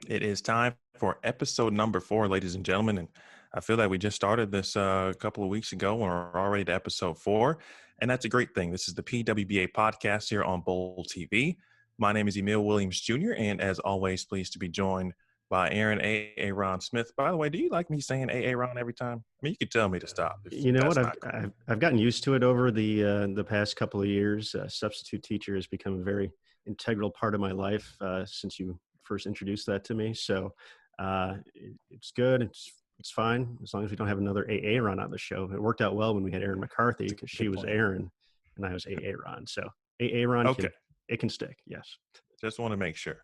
It is time for episode number 4, ladies and gentlemen. And I feel that we just started this a couple of weeks ago and we're already to episode 4. And that's a great thing. This is the PWBA podcast here on Bowl TV. My name is Emil Williams Jr. And as always, pleased to be joined by Aaron A. Ron Smith. By the way, do you like me saying A. Ron every time? I mean, you could tell me to stop if You know that's what? not cool. I've gotten used to it over the past couple of years. Substitute teacher has become a very integral part of my life since you first introduced that to me. So it's good. It's fine as long as we don't have another AA Ron on the show. It worked out well when we had Aaron McCarthy because she was Aaron and I was AA Ron. So AA Ron can stick. Yes. Just want to make sure.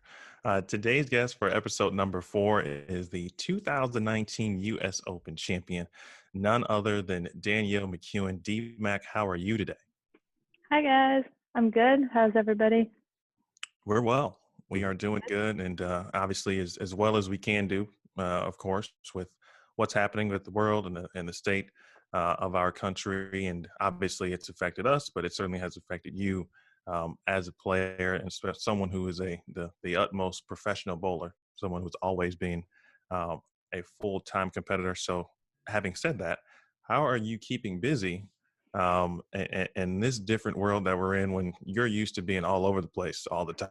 Today's guest for episode number 4 is the 2019 U.S. Open champion, none other than Danielle McEwan. D-Mac, how are you today? Hi, guys. I'm good. How's everybody? We're well. We are doing good, and obviously as well as we can do, of course, with what's happening with the world and the state of our country. And obviously it's affected us, but it certainly has affected you. As a player and someone who is the utmost professional bowler, someone who's always been a full-time competitor. So having said that, how are you keeping busy in this different world that we're in when you're used to being all over the place all the time?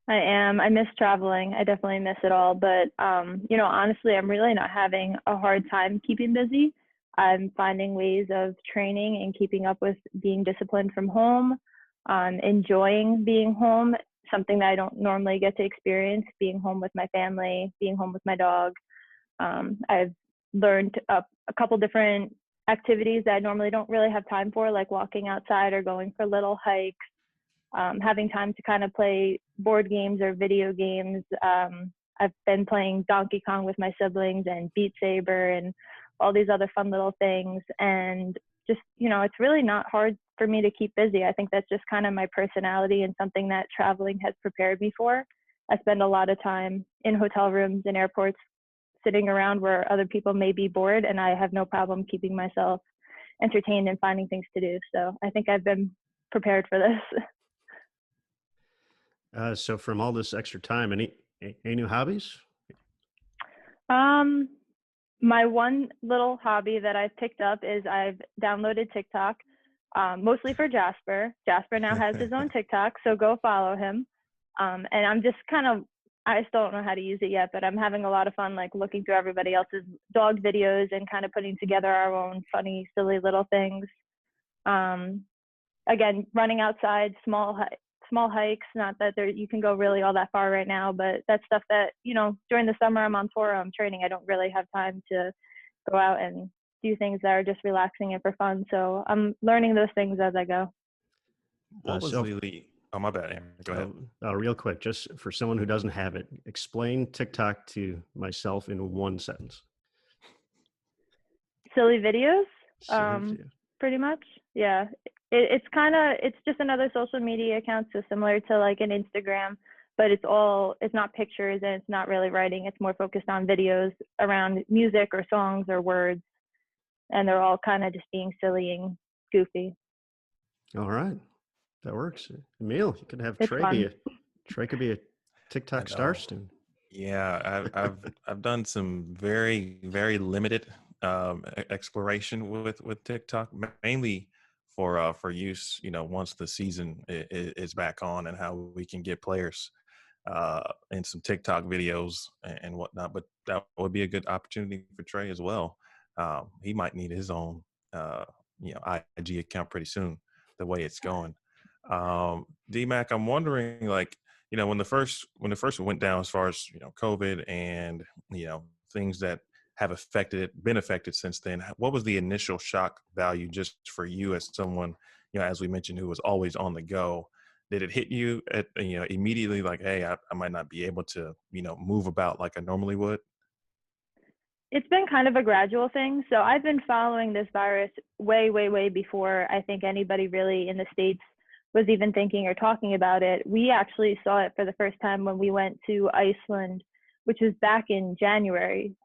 I am. I miss traveling. I definitely miss it all. But, honestly, I'm really not having a hard time keeping busy. I'm finding ways of training and keeping up with being disciplined from home. Enjoying being home, something that I don't normally get to experience, being home with my family, being home with my dog. I've learned a couple different activities that I normally don't really have time for, like walking outside or going for little hikes, having time to kind of play board games or video games. I've been playing Donkey Kong with my siblings and Beat Saber and all these other fun little things. And just, it's really not hard for me to keep busy. I think that's just kind of my personality and something that traveling has prepared me for. I spend a lot of time in hotel rooms and airports sitting around where other people may be bored, and I have no problem keeping myself entertained and finding things to do. So I think I've been prepared for this. So from all this extra time, any new hobbies? My one little hobby that I've picked up is I've downloaded TikTok, mostly for Jasper. Jasper now has his own TikTok, so go follow him. And I'm just I still don't know how to use it yet, but I'm having a lot of fun, like looking through everybody else's dog videos and kind of putting together our own funny, silly little things. Again, running outside, small hikes, not that you can go really all that far right now, but that's stuff that, during the summer I'm on tour, I'm training. I don't really have time to go out and do things that are just relaxing and for fun. So I'm learning those things as I go. What was oh, my bad, Aaron. Go ahead. Real quick, just for someone who doesn't have it, explain TikTok to myself in one sentence. Silly videos, pretty much. Yeah. It's just another social media account, so similar to like an Instagram, but it's not pictures and it's not really writing. It's more focused on videos around music or songs or words, and they're all kind of just being silly and goofy. All right, that works. Emil, you could have Trey could be a TikTok star soon. Yeah, I've done some very, very limited exploration with TikTok, mainly for use, once the season is back on, and how we can get players in some TikTok videos and whatnot. But that would be a good opportunity for Trey as well. He might need his own, IG account pretty soon, the way it's going. D-Mac, I'm wondering, like, when the first went down, as far as, COVID and, things that have been affected since then, what was the initial shock value just for you as someone, as we mentioned, who was always on the go? Did it hit you at, immediately, like, hey, I might not be able to, move about like I normally would? It's been kind of a gradual thing. So I've been following this virus way, way, way before I think anybody really in the States was even thinking or talking about it. We actually saw it for the first time when we went to Iceland, which was back in January.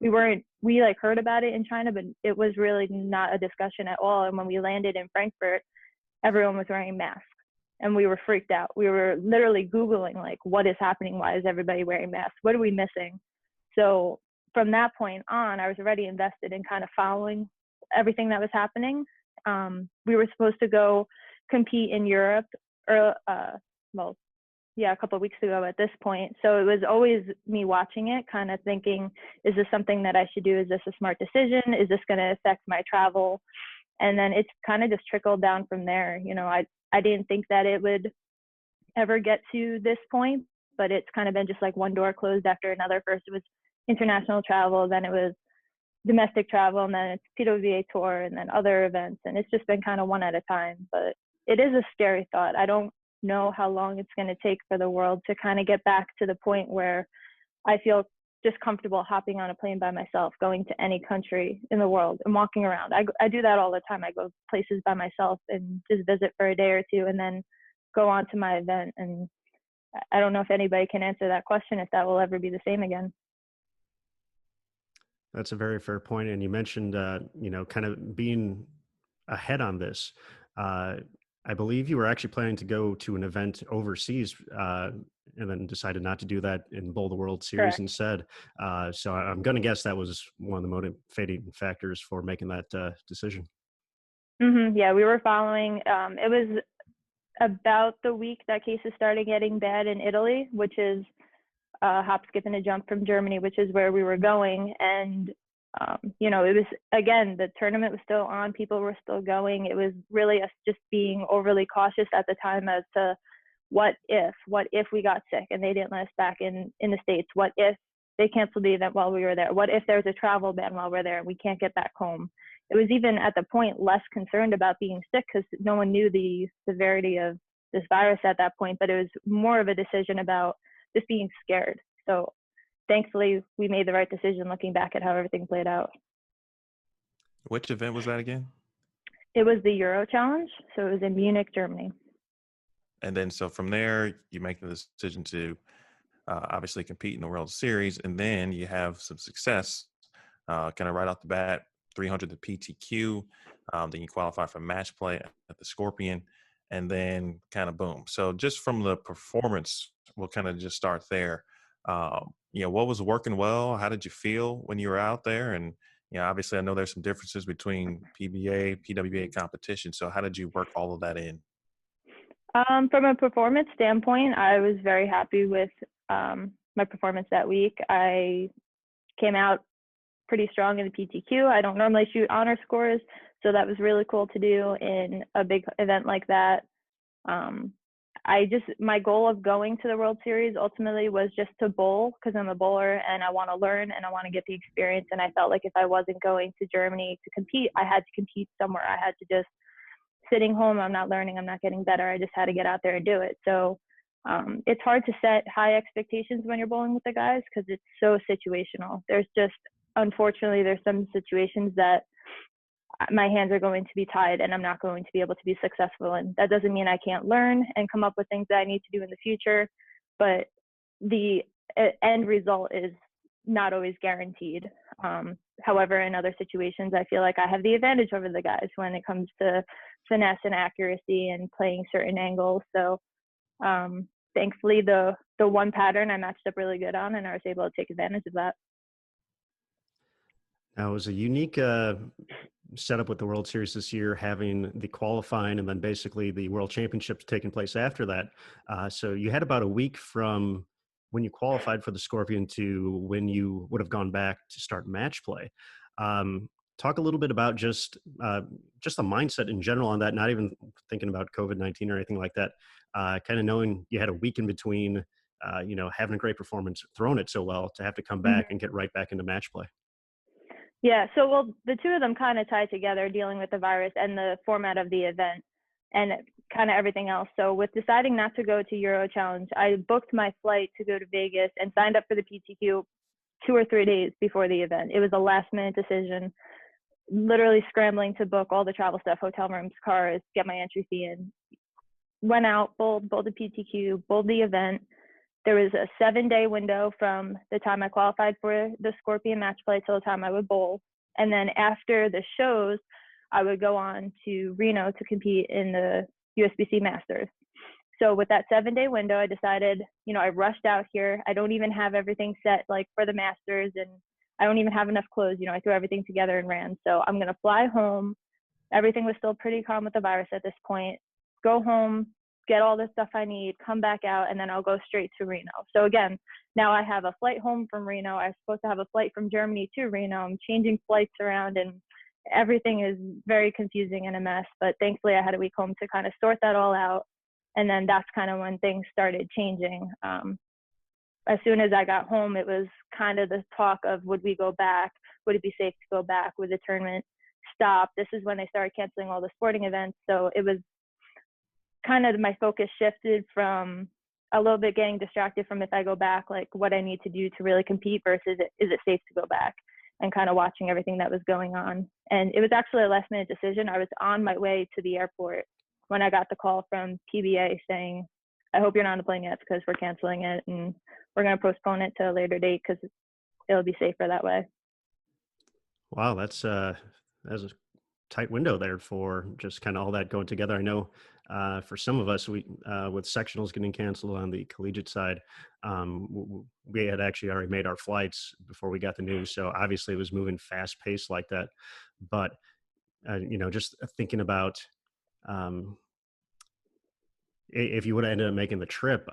We heard about it in China, but it was really not a discussion at all. And when we landed in Frankfurt, everyone was wearing masks. and we were freaked out. We were literally Googling, like, what is happening? Why is everybody wearing masks? What are we missing? So from that point on, I was already invested in kind of following everything that was happening. We were supposed to go compete in Europe, or a couple of weeks ago at this point. So it was always me watching it, kind of thinking, is this something that I should do? Is this a smart decision? Is this going to affect my travel? And then it's kind of just trickled down from there. You know, I didn't think that it would ever get to this point, but it's kind of been just like one door closed after another. First it was international travel, then it was domestic travel, and then it's PWBA tour, and then other events. And it's just been kind of one at a time. But it is a scary thought. I don't know how long it's going to take for the world to kind of get back to the point where I feel just comfortable hopping on a plane by myself, going to any country in the world and walking around. I do that all the time. I go places by myself and just visit for a day or two and then go on to my event. And I don't know if anybody can answer that question, if that will ever be the same again. That's a very fair point. And you mentioned, kind of being ahead on this. I believe you were actually planning to go to an event overseas and then decided not to do that and bowl the World Series Correct. instead. So I'm going to guess that was one of the motivating factors for making that decision. Mm-hmm. Yeah, we were following. It was about the week that cases started getting bad in Italy, which is hop, skip, and a jump from Germany, which is where we were going. And it was, again, the tournament was still on, people were still going. It was really us just being overly cautious at the time as to what if we got sick and they didn't let us back in the States? What if they canceled the event while we were there? What if there's a travel ban while we're there and we can't get back home? It was even at the point less concerned about being sick because no one knew the severity of this virus at that point, but it was more of a decision about just being scared. So thankfully, we made the right decision looking back at how everything played out. Which event was that again? It was the Euro Challenge. So it was in Munich, Germany. And then so from there, you make the decision to obviously compete in the World Series. And then you have some success kind of right off the bat, 300 the PTQ. Then you qualify for match play at the Scorpion. And then kind of boom. So just from the performance, we'll kind of just start there. What was working well? How did you feel when you were out there? And, obviously I know there's some differences between PBA, PWBA competition. So how did you work all of that in? From a performance standpoint, I was very happy with my performance that week. I came out pretty strong in the PTQ. I don't normally shoot honor scores, so that was really cool to do in a big event like that. My goal of going to the World Series ultimately was just to bowl because I'm a bowler and I want to learn and I want to get the experience. And I felt like if I wasn't going to Germany to compete, I had to compete somewhere. I had to just sitting home, I'm not learning, I'm not getting better. I just had to get out there and do it. So it's hard to set high expectations when you're bowling with the guys because it's so situational. Unfortunately, there's some situations that my hands are going to be tied and I'm not going to be able to be successful. And that doesn't mean I can't learn and come up with things that I need to do in the future, but the end result is not always guaranteed. However, in other situations, I feel like I have the advantage over the guys when it comes to finesse and accuracy and playing certain angles. So thankfully, the one pattern I matched up really good on and I was able to take advantage of that. Now, it was a unique setup with the World Series this year, having the qualifying and then basically the World Championships taking place after that. So you had about a week from when you qualified for the Scorpion to when you would have gone back to start match play. Talk a little bit about just the mindset in general on that, not even thinking about COVID-19 or anything like that, kind of knowing you had a week in between, having a great performance, throwing it so well to have to come back and get right back into match play. Yeah, so the two of them kind of tie together, dealing with the virus and the format of the event and kind of everything else. So with deciding not to go to Euro Challenge, I booked my flight to go to Vegas and signed up for the PTQ 2 or 3 days before the event. It was a last minute decision, literally scrambling to book all the travel stuff, hotel rooms, cars, get my entry fee in. Went out, bowled the PTQ, bowled the event. There was a 7-day window from the time I qualified for the Scorpion match play till the time I would bowl. And then after the shows, I would go on to Reno to compete in the USBC Masters. So with that 7-day window, I decided, I rushed out here. I don't even have everything set like for the Masters, and I don't even have enough clothes. I threw everything together and ran. So I'm going to fly home. Everything was still pretty calm with the virus at this point. Go home, get all the stuff I need, come back out, and then I'll go straight to Reno. So again, now I have a flight home from Reno. I was supposed to have a flight from Germany to Reno. I'm changing flights around, and everything is very confusing and a mess. But thankfully, I had a week home to kind of sort that all out. And then that's kind of when things started changing. As soon as I got home, it was kind of the talk of, would we go back? Would it be safe to go back? Would the tournament stop? This is when they started canceling all the sporting events. So it was kind of, my focus shifted from a little bit getting distracted from, if I go back, like what I need to do to really compete, versus is it safe to go back, and kind of watching everything that was going on. And it was actually a last minute decision. I was on my way to the airport when I got the call from PBA saying, I hope you're not on the plane yet because we're canceling it, and we're going to postpone it to a later date because it'll be safer that way. Wow, that's a tight window there for just kind of all that going together. I know for some of us, we with sectionals getting canceled on the collegiate side, we had actually already made our flights before we got the news. So obviously it was moving fast paced like that. But, just thinking about if you would have ended up making the trip,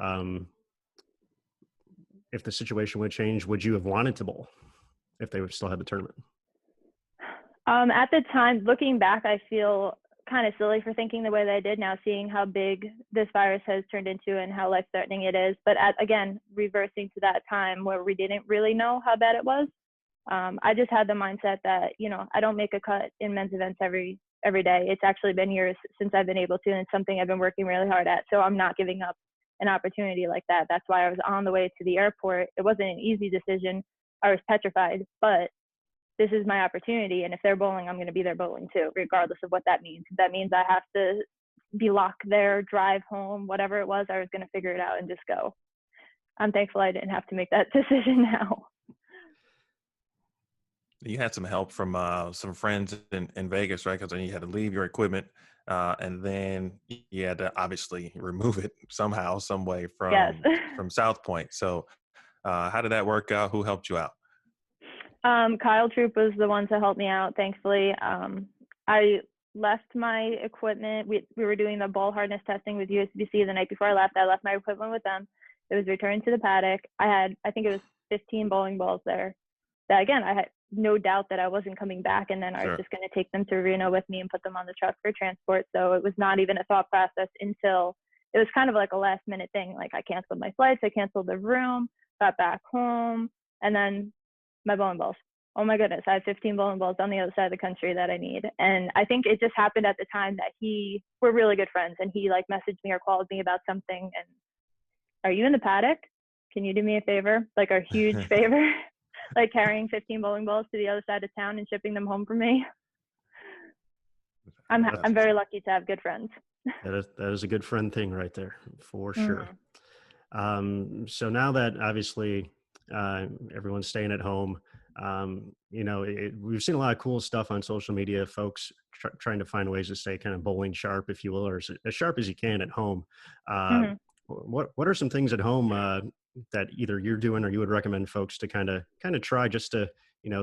if the situation would change, would you have wanted to bowl if they would still have the tournament? At the time, looking back, I feel kind of silly for thinking the way that I did now, seeing how big this virus has turned into and how life-threatening it is. But again, reversing to that time where we didn't really know how bad it was, I just had the mindset that, I don't make a cut in men's events every day. It's actually been years since I've been able to, and it's something I've been working really hard at. So I'm not giving up an opportunity like that. That's why I was on the way to the airport. It wasn't an easy decision. I was petrified, but this is my opportunity. And if they're bowling, I'm going to be there bowling too, regardless of what that means. If that means I have to be locked there, drive home, whatever it was, I was going to figure it out and just go. I'm thankful I didn't have to make that decision now. You had some help from some friends in Vegas, right? Because then you had to leave your equipment, and then you had to obviously remove it somehow, some way from South Point. So how did that work out? Who helped you out? Kyle Troop was the one to help me out, thankfully. I left my equipment. We were doing the ball hardness testing with USBC the night before I left. I left my equipment with them. It was returned to the paddock. I think it was 15 bowling balls there. That, again, I had no doubt that I wasn't coming back, and then I was just going to take them to Reno with me and put them on the truck for transport. So it was not even a thought process until it was kind of like a last minute thing. Like, I canceled my flights, I canceled the room, got back home, and then my bowling balls. Oh my goodness, I have 15 bowling balls on the other side of the country that I need. And I think it just happened at the time that we're really good friends, and he like messaged me or called me about something. And, are you in the paddock? Can you do me a favor? Like a huge favor? Like carrying 15 bowling balls to the other side of town and shipping them home for me. I'm very lucky to have good friends. That is a good friend thing right there, for sure. So now that obviously everyone's staying at home, we've seen a lot of cool stuff on social media, folks trying to find ways to stay kind of bowling sharp, if you will, or as sharp as you can at home. What are some things at home that either you're doing or you would recommend folks to kind of try just to,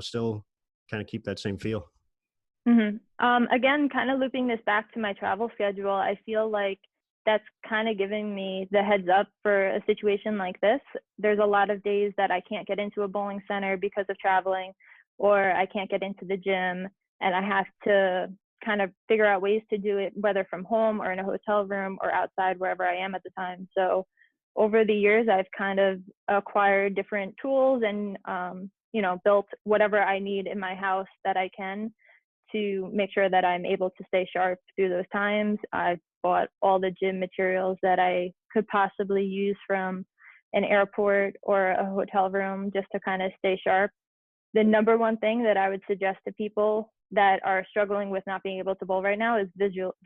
still kind of keep that same feel? Again, kind of looping this back to my travel schedule, I feel like that's kind of giving me the heads up for a situation like this. There's a lot of days that I can't get into a bowling center because of traveling, or I can't get into the gym, and I have to kind of figure out ways to do it, whether from home or in a hotel room or outside, wherever I am at the time. So over the years, I've kind of acquired different tools and, built whatever I need in my house that I can to make sure that I'm able to stay sharp through those times. I've bought all the gym materials that I could possibly use from an airport or a hotel room just to kind of stay sharp. The number one thing that I would suggest to people that are struggling with not being able to bowl right now is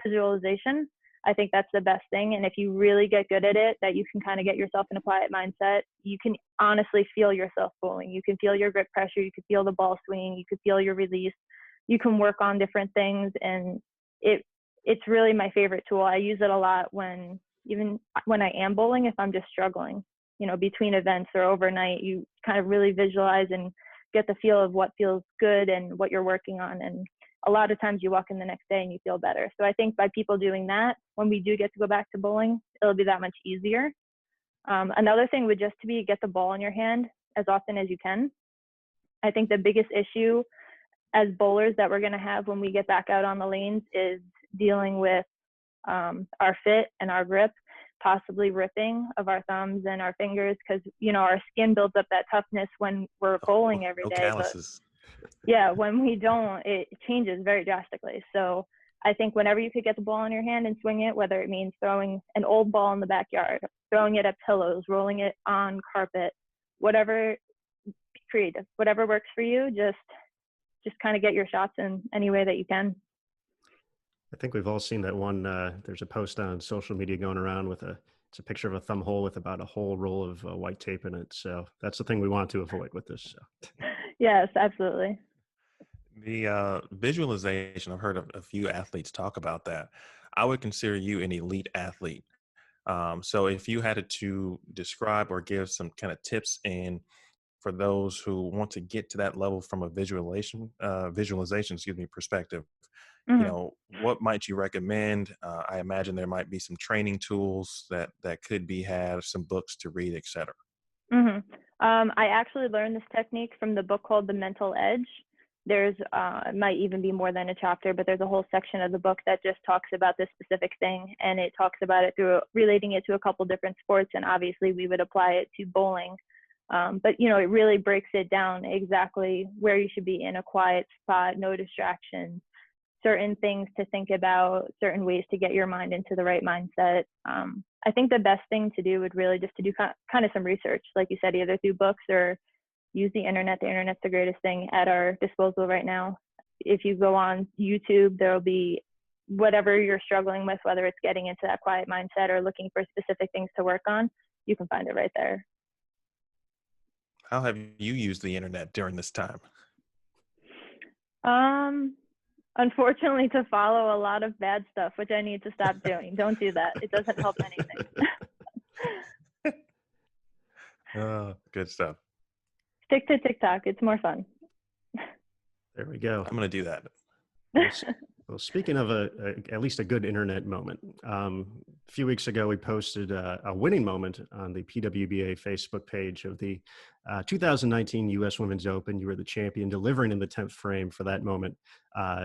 visualization. I think that's the best thing. And if you really get good at it, that you can kind of get yourself in a quiet mindset, you can honestly feel yourself bowling. You can feel your grip pressure. You can feel the ball swinging. You can feel your release. You can work on different things. And it's really my favorite tool. I use it a lot when even when I am bowling, if I'm just struggling, you know, between events or overnight, you kind of really visualize and get the feel of what feels good and what you're working on. And a lot of times you walk in the next day and you feel better. So I think by people doing that, when we do get to go back to bowling, it'll be that much easier. Another thing would just to be get the ball in your hand as often as you can. I think the biggest issue as bowlers that we're going to have when we get back out on the lanes is dealing with our fit and our grip, possibly ripping of our thumbs and our fingers, because, you know, our skin builds up that toughness when we're bowling every day. Calluses. But yeah, when we don't, it changes very drastically. So I think whenever you could get the ball in your hand and swing it, whether it means throwing an old ball in the backyard, throwing it at pillows, rolling it on carpet, whatever, creative, whatever works for you, just kind of get your shots in any way that you can. I think we've all seen that one. There's a post on social media going around with it's a picture of a thumb hole with about a whole roll of white tape in it. So that's the thing we want to avoid with this. So. Yes, absolutely. The visualization, I've heard a few athletes talk about that. I would consider you an elite athlete. So if you had to describe or give some kind of tips for those who want to get to that level from a visualization, perspective, Mm-hmm. you know, what might you recommend? I imagine there might be some training tools that could be had, some books to read, etc. Mm-hmm. I actually learned this technique from the book called The Mental Edge. There's, it might even be more than a chapter, but there's a whole section of the book that just talks about this specific thing. And it talks about it through relating it to a couple different sports. And obviously we would apply it to bowling. But, you know, it really breaks it down exactly where you should be in a quiet spot, no distractions, certain things to think about, certain ways to get your mind into the right mindset. I think the best thing to do would really just to do kind of some research, like you said, either through books or use the internet. The internet's the greatest thing at our disposal right now. If you go on YouTube, there'll be whatever you're struggling with, whether it's getting into that quiet mindset or looking for specific things to work on, you can find it right there. How have you used the internet during this time? Unfortunately, to follow a lot of bad stuff, which I need to stop doing. Don't do that. It doesn't help anything. Oh, good stuff. Stick to TikTok. It's more fun. There we go. I'm going to do that. Well, speaking of at least a good internet moment, a few weeks ago we posted a winning moment on the PWBA Facebook page of the 2019 U.S. Women's Open. You were the champion, delivering in the 10th frame for that moment.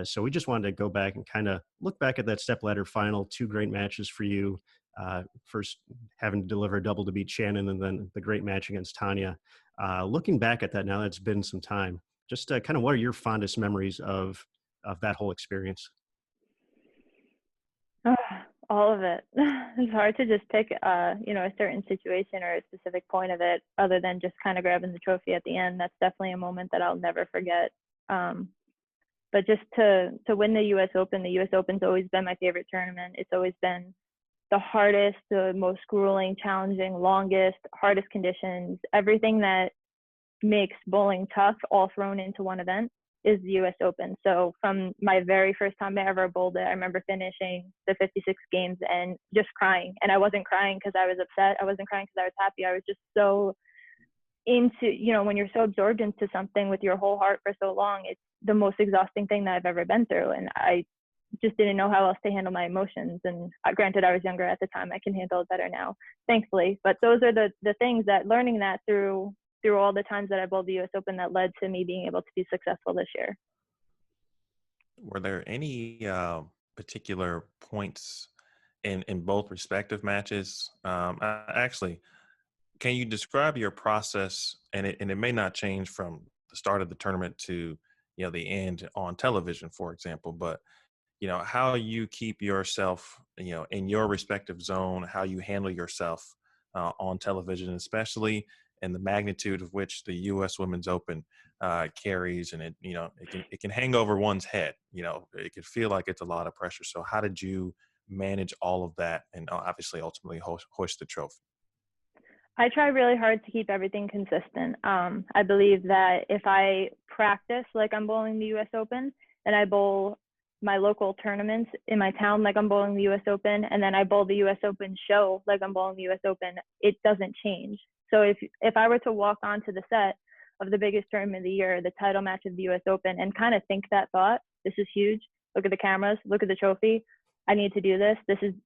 So we just wanted to go back and kind of look back at that stepladder final. 2 great matches for you. First, having to deliver a double to beat Shannon, and then the great match against Tanya. Looking back at that now, that's been some time. Just kind of what are your fondest memories of that whole experience? All of it. It's hard to just pick, you know, a certain situation or a specific point of it, other than just kind of grabbing the trophy at the end. That's definitely a moment that I'll never forget. But just to win the U.S. Open, the U.S. Open's always been my favorite tournament. It's always been the hardest, the most grueling, challenging, longest, hardest conditions. Everything that makes bowling tough, all thrown into one event, is the U.S. Open. So from my very first time I ever bowled it, I remember finishing the 56 games and just crying. And I wasn't crying because I was upset. I wasn't crying because I was happy. I was just so into, you know, when you're so absorbed into something with your whole heart for so long, it's the most exhausting thing that I've ever been through. And I just didn't know how else to handle my emotions. And granted, I was younger at the time. I can handle it better now, thankfully. But those are the things that learning that through all the times that I bowled the U.S. Open that led to me being able to be successful this year. Were there any particular points in both respective matches? Actually, can you describe your process? And it may not change from the start of the tournament to, you know, the end on television, for example, but, you know, how you keep yourself, you know, in your respective zone, how you handle yourself on television, especially, and the magnitude of which the U.S. Women's Open carries, and it can hang over one's head. You know, it could feel like it's a lot of pressure. So how did you manage all of that, and obviously ultimately hoist the trophy? I try really hard to keep everything consistent. I believe that if I practice like I'm bowling the U.S. Open, and I bowl my local tournaments in my town like I'm bowling the US Open, and then I bowl the US Open show like I'm bowling the US Open, it doesn't change. So if I were to walk onto the set of the biggest tournament of the year, the title match of the US Open, and kind of think that thought, this is huge, look at the cameras, look at the trophy, I need to do this,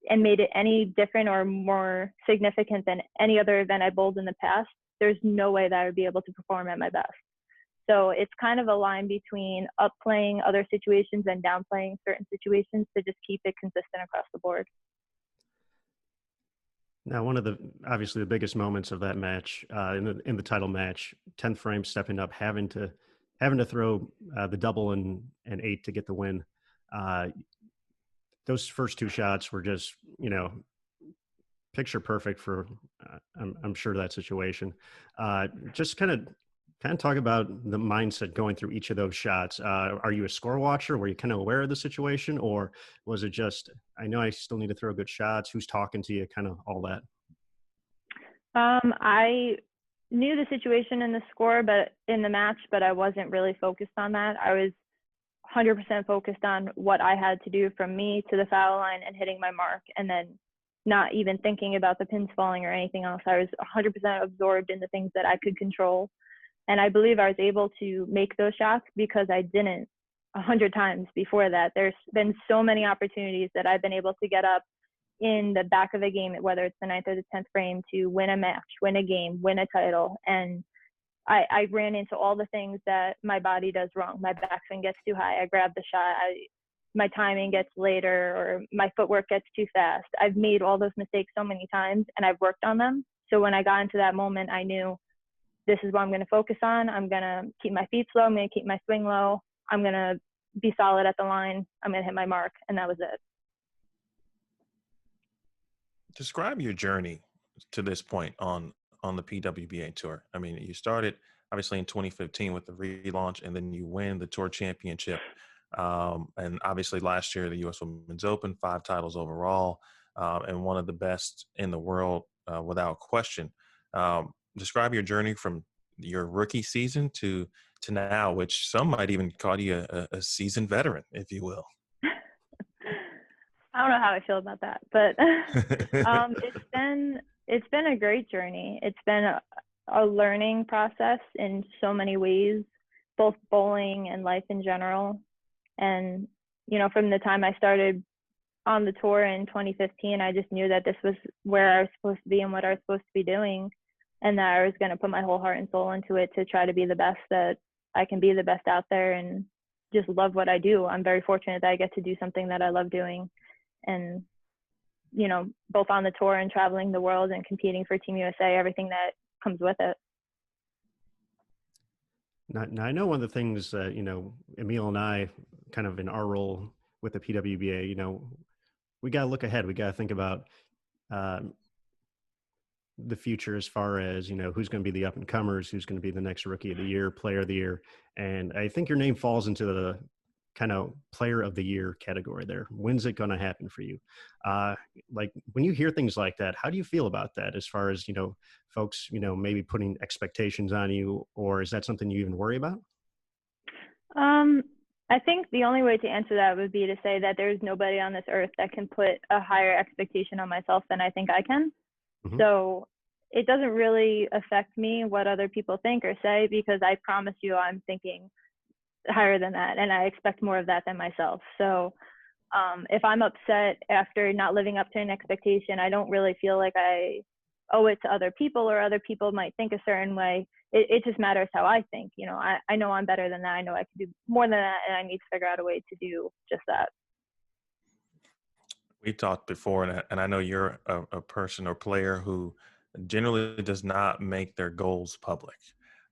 and made it any different or more significant than any other event I bowled in the past, there's no way that I would be able to perform at my best. So it's kind of a line between upplaying other situations and downplaying certain situations to just keep it consistent across the board. Now, one of the obviously the biggest moments of that match, in the title match, 10th frame, stepping up, having to throw the double and 8 to get the win. Those first two shots were just, picture perfect for I'm sure that situation. Just kind of talk about the mindset going through each of those shots. Are you a score watcher? Were you kind of aware of the situation, or was it just, I know I still need to throw good shots, who's talking to you, kind of all that? I knew the situation in the score, but in the match, but I wasn't really focused on that. I was 100% focused on what I had to do from me to the foul line and hitting my mark, and then not even thinking about the pins falling or anything else. I was 100% absorbed in the things that I could control. And I believe I was able to make those shots because I didn't 100 times before that. There's been so many opportunities that I've been able to get up in the back of a game, whether it's the 9th or the 10th frame, to win a match, win a game, win a title. And I ran into all the things that my body does wrong. My backswing gets too high. I grab the shot. My timing gets later, or my footwork gets too fast. I've made all those mistakes so many times, and I've worked on them. So when I got into that moment, I knew this is what I'm going to focus on. I'm going to keep my feet slow. I'm going to keep my swing low. I'm going to be solid at the line. I'm going to hit my mark. And that was it. Describe your journey to this point on the PWBA tour. I mean, you started obviously in 2015 with the relaunch, and then you win the tour championship. And obviously last year, the US Women's Open, 5 titles overall, and one of the best in the world without question. Describe your journey from your rookie season to now, which some might even call you a seasoned veteran, if you will. I don't know how I feel about that, but it's been a great journey. It's been a learning process in so many ways, both bowling and life in general. And, from the time I started on the tour in 2015, I just knew that this was where I was supposed to be and what I was supposed to be doing, and that I was going to put my whole heart and soul into it to try to be the best that I can be, the best out there, and just love what I do. I'm very fortunate that I get to do something that I love doing. And, both on the tour and traveling the world and competing for Team USA, everything that comes with it. Now I know one of the things that, Emil and I, kind of in our role with the PWBA, we got to look ahead. We got to think about the future as far as, who's going to be the up and comers, who's going to be the next rookie of the year, player of the year. And I think your name falls into the kind of player of the year category there. When's it going to happen for you? Like when you hear things like that, how do you feel about that as far as, folks, maybe putting expectations on you, or is that something you even worry about? I think the only way to answer that would be to say that there's nobody on this earth that can put a higher expectation on myself than I think I can. Mm-hmm. So it doesn't really affect me what other people think or say, because I promise you I'm thinking higher than that, and I expect more of that than myself. So if I'm upset after not living up to an expectation, I don't really feel like I owe it to other people, or other people might think a certain way. It just matters how I think. I know I'm better than that. I know I can do more than that, and I need to figure out a way to do just that. We talked before, and I know you're a person or player who generally does not make their goals public.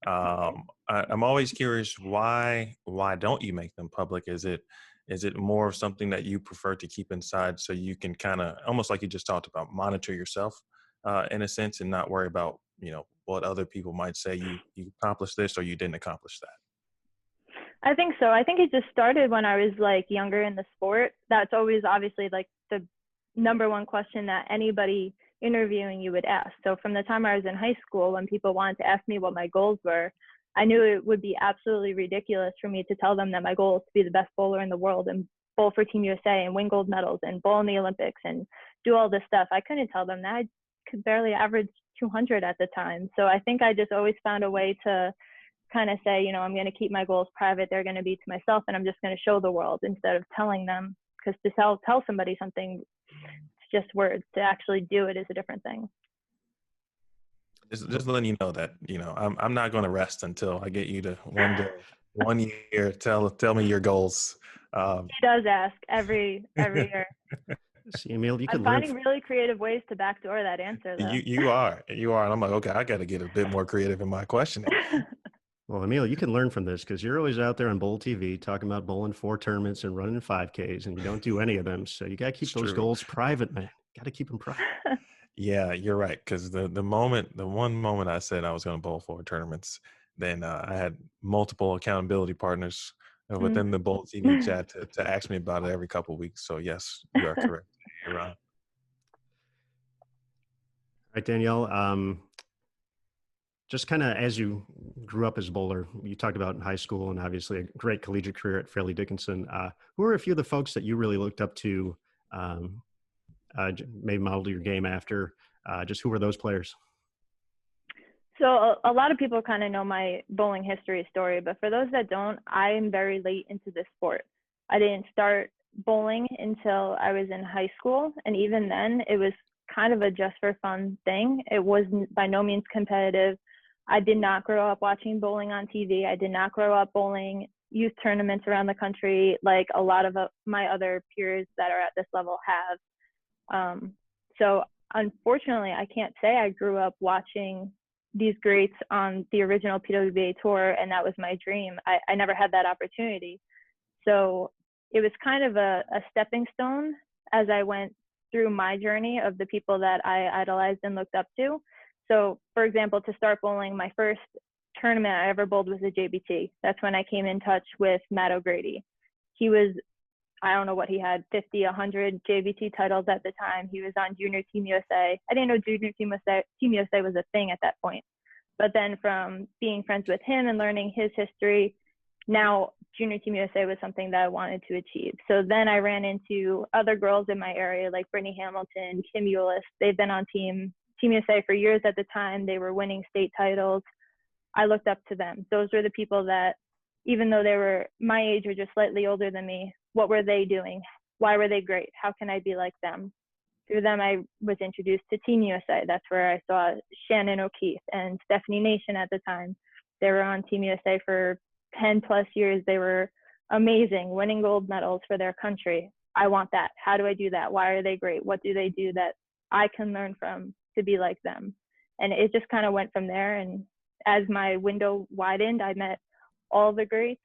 I'm always curious, why don't you make them public? Is it more of something that you prefer to keep inside, so you can kind of, almost like you just talked about, monitor yourself in a sense, and not worry about what other people might say you accomplished this or you didn't accomplish that? I think so. I think it just started when I was like younger in the sport. That's always obviously like the number one question that anybody interviewing you would ask. So from the time I was in high school, when people wanted to ask me what my goals were, I knew it would be absolutely ridiculous for me to tell them that my goal is to be the best bowler in the world and bowl for Team USA and win gold medals and bowl in the Olympics and do all this stuff. I couldn't tell them that. I could barely average 200 at the time. So I think I just always found a way to kind of say, you know, I'm going to keep my goals private. They're going to be to myself, and I'm just going to show the world instead of telling them, because to tell somebody something, it's just words. To actually do it is a different thing. Just letting you know that, you know, I'm not going to rest until I get you to one day, 1 year. Tell me your goals. He does ask every year. See, Emil, you could I'm learn. finding really creative ways to backdoor that answer, though. You are, and I'm like, okay, I got to get a bit more creative in my questioning. Well, Emil, you can learn from this because you're always out there on Bowl TV talking about bowling 4 tournaments and running 5Ks, and you don't do any of them. So you got to keep those goals private, man. Got to keep them private. Yeah, you're right. Because the one moment I said I was going to bowl 4 tournaments, then I had multiple accountability partners within the Bowl TV chat to ask me about it every couple of weeks. So yes, you are correct. You're right. All right, Danielle. Just kind of as you grew up as a bowler, you talked about in high school and obviously a great collegiate career at Fairleigh Dickinson. Who are a few of the folks that you really looked up to, maybe modeled your game after? Just who were those players? So a lot of people kind of know my bowling history story, but for those that don't, I am very late into this sport. I didn't start bowling until I was in high school, and even then it was kind of a just for fun thing. It was by no means competitive. I did not grow up watching bowling on TV. I did not grow up bowling youth tournaments around the country like a lot of my other peers that are at this level have. So unfortunately, I can't say I grew up watching these greats on the original PWBA tour, and that was my dream. I never had that opportunity. So it was kind of a stepping stone as I went through my journey of the people that I idolized and looked up to. So, for example, to start bowling, my first tournament I ever bowled was a JBT. That's when I came in touch with Matt O'Grady. He was, I don't know what he had, 50, 100 JBT titles at the time. He was on Junior Team USA. I didn't know Junior Team USA was a thing at that point. But then from being friends with him and learning his history, now Junior Team USA was something that I wanted to achieve. So then I ran into other girls in my area like Brittany Hamilton, Kim Eulis. They've been on Team USA for years at the time. They were winning state titles. I looked up to them. Those were the people that, even though they were my age or just slightly older than me, what were they doing? Why were they great? How can I be like them? Through them, I was introduced to Team USA. That's where I saw Shannon O'Keefe and Stephanie Nation at the time. They were on Team USA for 10 plus years. They were amazing, winning gold medals for their country. I want that. How do I do that? Why are they great? What do they do that I can learn from to be like them? And it just kind of went from there. And as my window widened, I met all the greats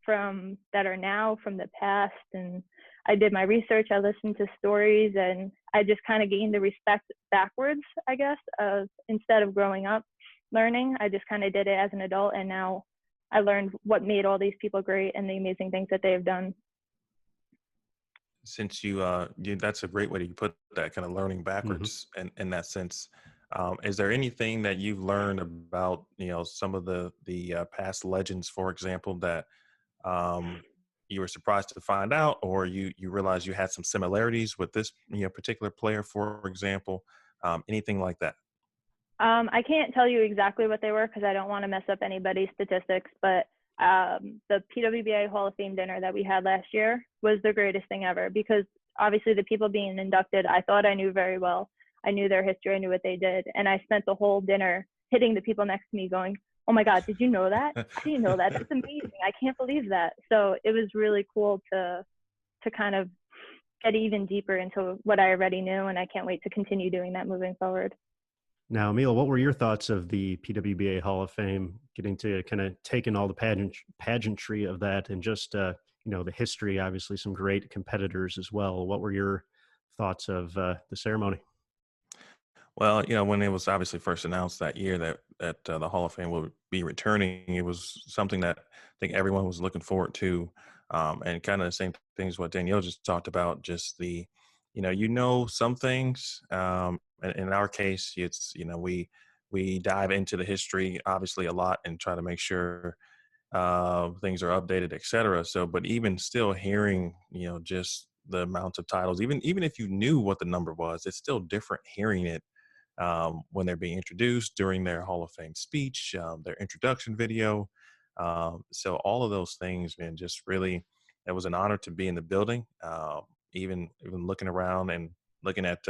from that are now, from the past. And I did my research. I listened to stories, and I just kind of gained the respect backwards, I guess, of instead of growing up learning, I just kind of did it as an adult. And now I learned what made all these people great and the amazing things that they have done. Since that's a great way to put that, kind of learning backwards in that sense. Is there anything that you've learned about, you know, some of the past legends, for example, that you were surprised to find out, or you realized you had some similarities with this, you know, particular player, for example, anything like that? I can't tell you exactly what they were because I don't want to mess up anybody's statistics, but the PWBA Hall of Fame dinner that we had last year was the greatest thing ever, because obviously the people being inducted, I thought I knew very well. I knew their history, I knew what they did. And I spent the whole dinner hitting the people next to me going, oh my God, did you know that? I didn't know that. That's amazing. I can't believe that. So it was really cool to kind of get even deeper into what I already knew. And I can't wait to continue doing that moving forward. Now, Emil, what were your thoughts of the PWBA Hall of Fame, getting to kind of take in all the pageantry of that and just, you know, the history, obviously some great competitors as well. What were your thoughts of the ceremony? Well, you know, when it was obviously first announced that year that the Hall of Fame would be returning, it was something that I think everyone was looking forward to, and kind of the same things what Danielle just talked about. Just the, you know, some things. In our case, it's, you know, we dive into the history obviously a lot and try to make sure things are updated, etc. So, but even still hearing, just the amount of titles, even if you knew what the number was, it's still different hearing it when they're being introduced during their Hall of Fame speech, their introduction video. So all of those things, man, just really, it was an honor to be in the building. Even looking around and looking at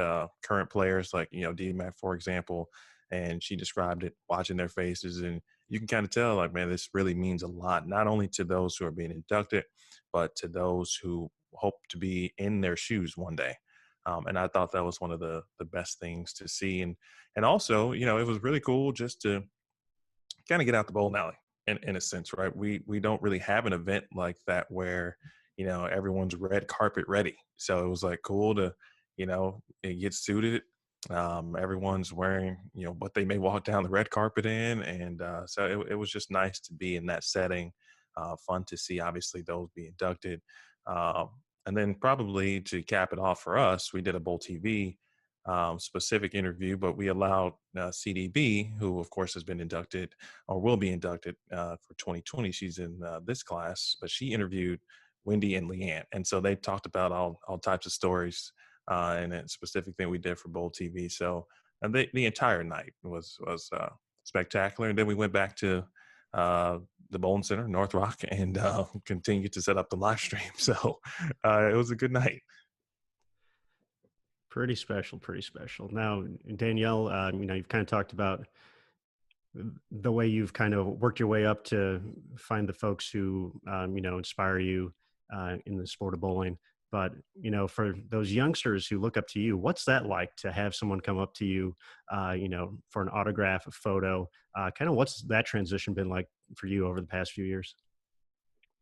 current players like, DMAC, for example, and she described it, watching their faces, and you can kind of tell, like, man, this really means a lot, not only to those who are being inducted, but to those who hope to be in their shoes one day. And I thought that was one of the best things to see. And also, it was really cool just to kind of get out the bowling alley in a sense, right? We don't really have an event like that where, everyone's red carpet ready. So it was like cool to, it gets suited. Everyone's wearing, what they may walk down the red carpet in. And so it was just nice to be in that setting. Fun to see, obviously, those be inducted. And then probably to cap it off for us, we did a Bowl TV specific interview, but we allowed CDB, who of course has been inducted or will be inducted for 2020. She's in this class, but she interviewed Wendy and Leanne. And so they talked about all types of stories and a specific thing we did for Bowl TV. So the entire night was spectacular. And then we went back to the Bowling Center, North Rock, and continued to set up the live stream. So it was a good night. Pretty special, pretty special. Now, Danielle, you've kind of talked about the way you've kind of worked your way up to find the folks who, inspire you in the sport of bowling. But, for those youngsters who look up to you, what's that like to have someone come up to you, for an autograph, a photo? Kind of what's that transition been like for you over the past few years?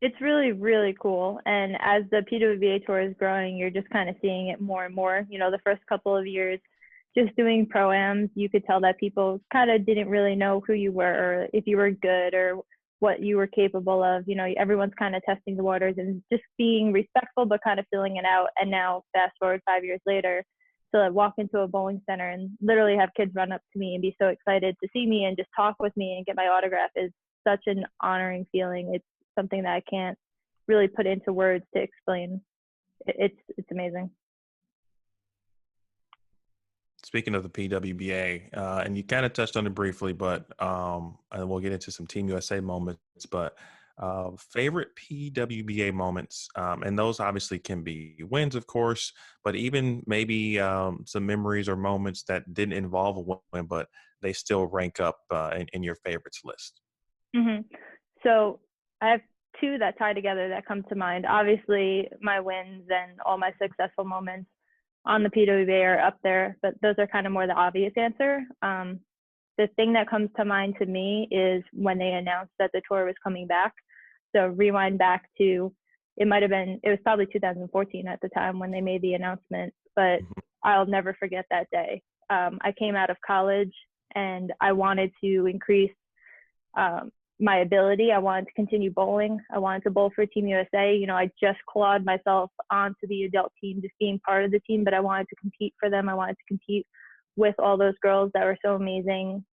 It's really, really cool. And as the PWBA tour is growing, you're just kind of seeing it more and more. The first couple of years, just doing pro-ams, you could tell that people kind of didn't really know who you were or if you were good or what you were capable of. Everyone's kind of testing the waters and just being respectful, but kind of filling it out. And now fast forward 5 years later, to walk into a bowling center and literally have kids run up to me and be so excited to see me and just talk with me and get my autograph is such an honoring feeling. It's something that I can't really put into words to explain. It's amazing. Speaking of the PWBA, and you kind of touched on it briefly, but and we'll get into some Team USA moments, but favorite PWBA moments, and those obviously can be wins, of course, but even maybe some memories or moments that didn't involve a win, but they still rank up in your favorites list. Mm-hmm. So I have two that tie together that come to mind. Obviously, my wins and all my successful moments on the PWBA are up there, but those are kind of more the obvious answer. The thing that comes to mind to me is when they announced that the tour was coming back. So rewind back to, it was probably 2014 at the time when they made the announcement, but I'll never forget that day. I came out of college and I wanted to increase my ability. I wanted to continue bowling. I wanted to bowl for Team USA. I just clawed myself onto the adult team, just being part of the team, but I wanted to compete for them. I wanted to compete with all those girls that were so amazing.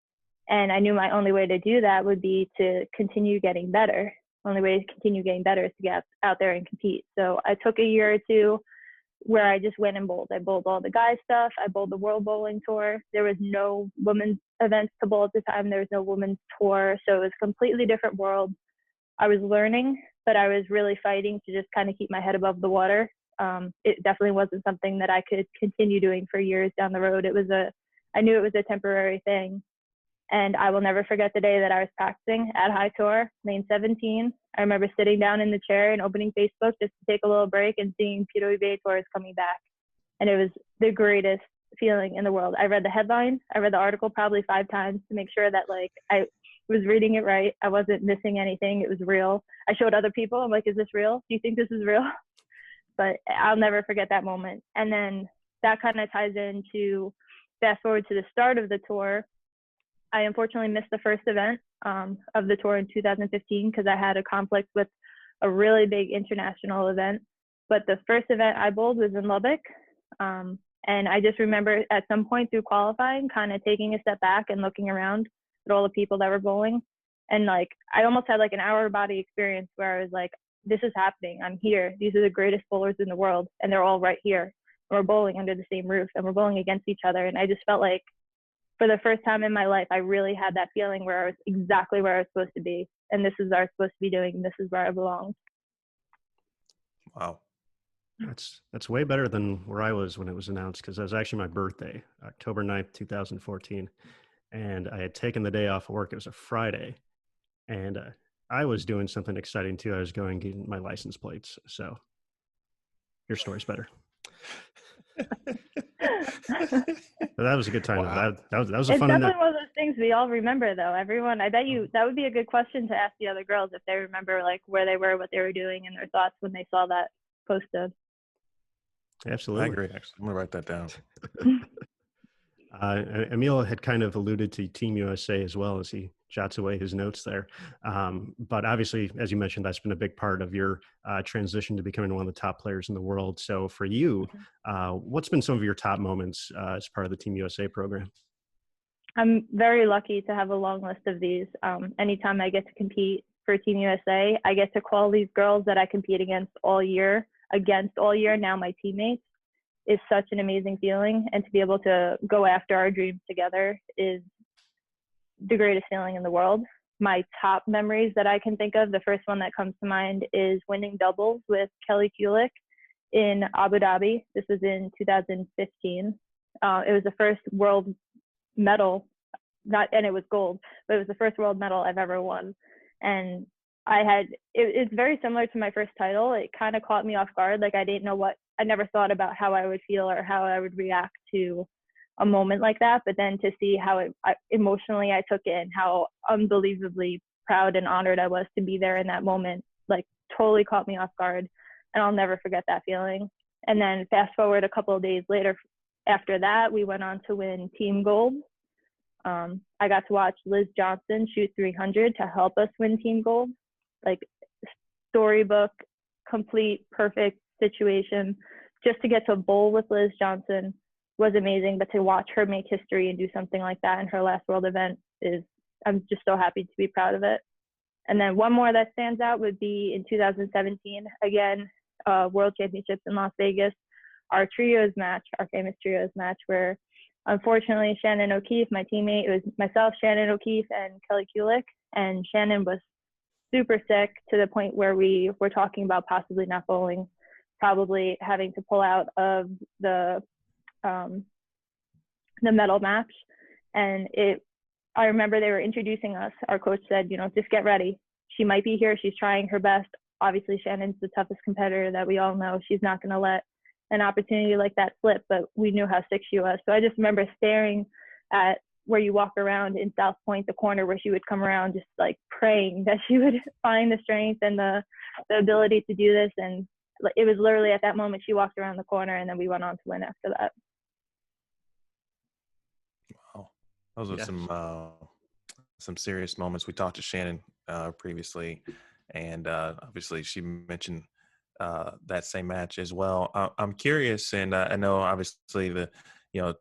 And I knew my only way to do that would be to continue getting better. Only way to continue getting better is to get out there and compete. So I took a year or two where I just went and bowled. I bowled all the guys stuff. I bowled the World Bowling Tour. There was no women's events to bowl at the time. There was no women's tour. So it was a completely different world. I was learning, but I was really fighting to just kind of keep my head above the water. It definitely wasn't something that I could continue doing for years down the road. I knew it was a temporary thing. And I will never forget the day that I was practicing at High Tour, lane 17. I remember sitting down in the chair and opening Facebook just to take a little break and seeing PWBA Tour is coming back. And it was the greatest feeling in the world. I read the headline. I read the article probably 5 times to make sure that I was reading it right. I wasn't missing anything. It was real. I showed other people. I'm like, is this real? Do you think this is real? But I'll never forget that moment. And then that kind of ties into fast forward to the start of the tour. I unfortunately missed the first event of the tour in 2015 because I had a conflict with a really big international event. But the first event I bowled was in Lubbock. And I just remember at some point through qualifying, kind of taking a step back and looking around at all the people that were bowling And like, I almost had like an hour body experience where I was like, this is happening. I'm here. These are the greatest bowlers in the world, and they're all right here. And we're bowling under the same roof, and we're bowling against each other. And I just felt like for the first time in my life, I really had that feeling where I was exactly where I was supposed to be. And this is what I was supposed to be doing. And this is where I belong. Wow. That's way better than where I was when it was announced, because that was actually my birthday, October 9th, 2014. And I had taken the day off of work. It was a Friday. And I was doing something exciting too. I was going getting my license plates. So your story's better. But that was a good time. Wow. That was a It's fun definitely one of those things we all remember, though. Everyone, I bet you that would be a good question to ask the other girls if they remember like where they were, what they were doing, and their thoughts when they saw that posted. Absolutely. I agree. Actually, I'm gonna write that down. Emil had kind of alluded to Team USA as well as he jots away his notes there. But obviously, as you mentioned, that's been a big part of your transition to becoming one of the top players in the world. So for you, what's been some of your top moments as part of the Team USA program? I'm very lucky to have a long list of these. Anytime I get to compete for Team USA, I get to call these girls that I compete against all year, now my teammates, is such an amazing feeling. And to be able to go after our dreams together is the greatest feeling in the world. My top memories that I can think of, the first one that comes to mind is winning doubles with Kelly Kulick in Abu Dhabi. This was in 2015. It was the first world medal, and it was gold, but it was the first world medal I've ever won. And it's very similar to my first title. It kind of caught me off guard. Like I never thought about how I would feel or how I would react to a moment like that. But then to see how emotionally I took it and how unbelievably proud and honored I was to be there in that moment, like totally caught me off guard. And I'll never forget that feeling. And then fast forward a couple of days later, after that, we went on to win team gold. I got to watch Liz Johnson shoot 300 to help us win team gold. Like storybook, complete, perfect situation. Just to get to bowl with Liz Johnson was amazing, but to watch her make history and do something like that in her last world event I'm just so happy to be proud of it. And then one more that stands out would be in 2017, again, World Championships in Las Vegas, our famous trios match, where unfortunately Shannon O'Keefe, my teammate, it was myself, Shannon O'Keefe, and Kelly Kulick, and Shannon was super sick to the point where we were talking about possibly not bowling, probably having to pull out of the medal match. And I remember they were introducing us. Our coach said, just get ready. She might be here. She's trying her best. Obviously, Shannon's the toughest competitor that we all know. She's not going to let an opportunity like that slip, but we knew how sick she was. So I just remember staring at where you walk around in South Point, the corner where she would come around, just like praying that she would find the strength and the ability to do this. And it was literally at that moment she walked around the corner, and then we went on to win after that. Wow, those are some serious moments. We talked to Shannon previously, and obviously she mentioned that same match as well. I'm curious, and I know obviously the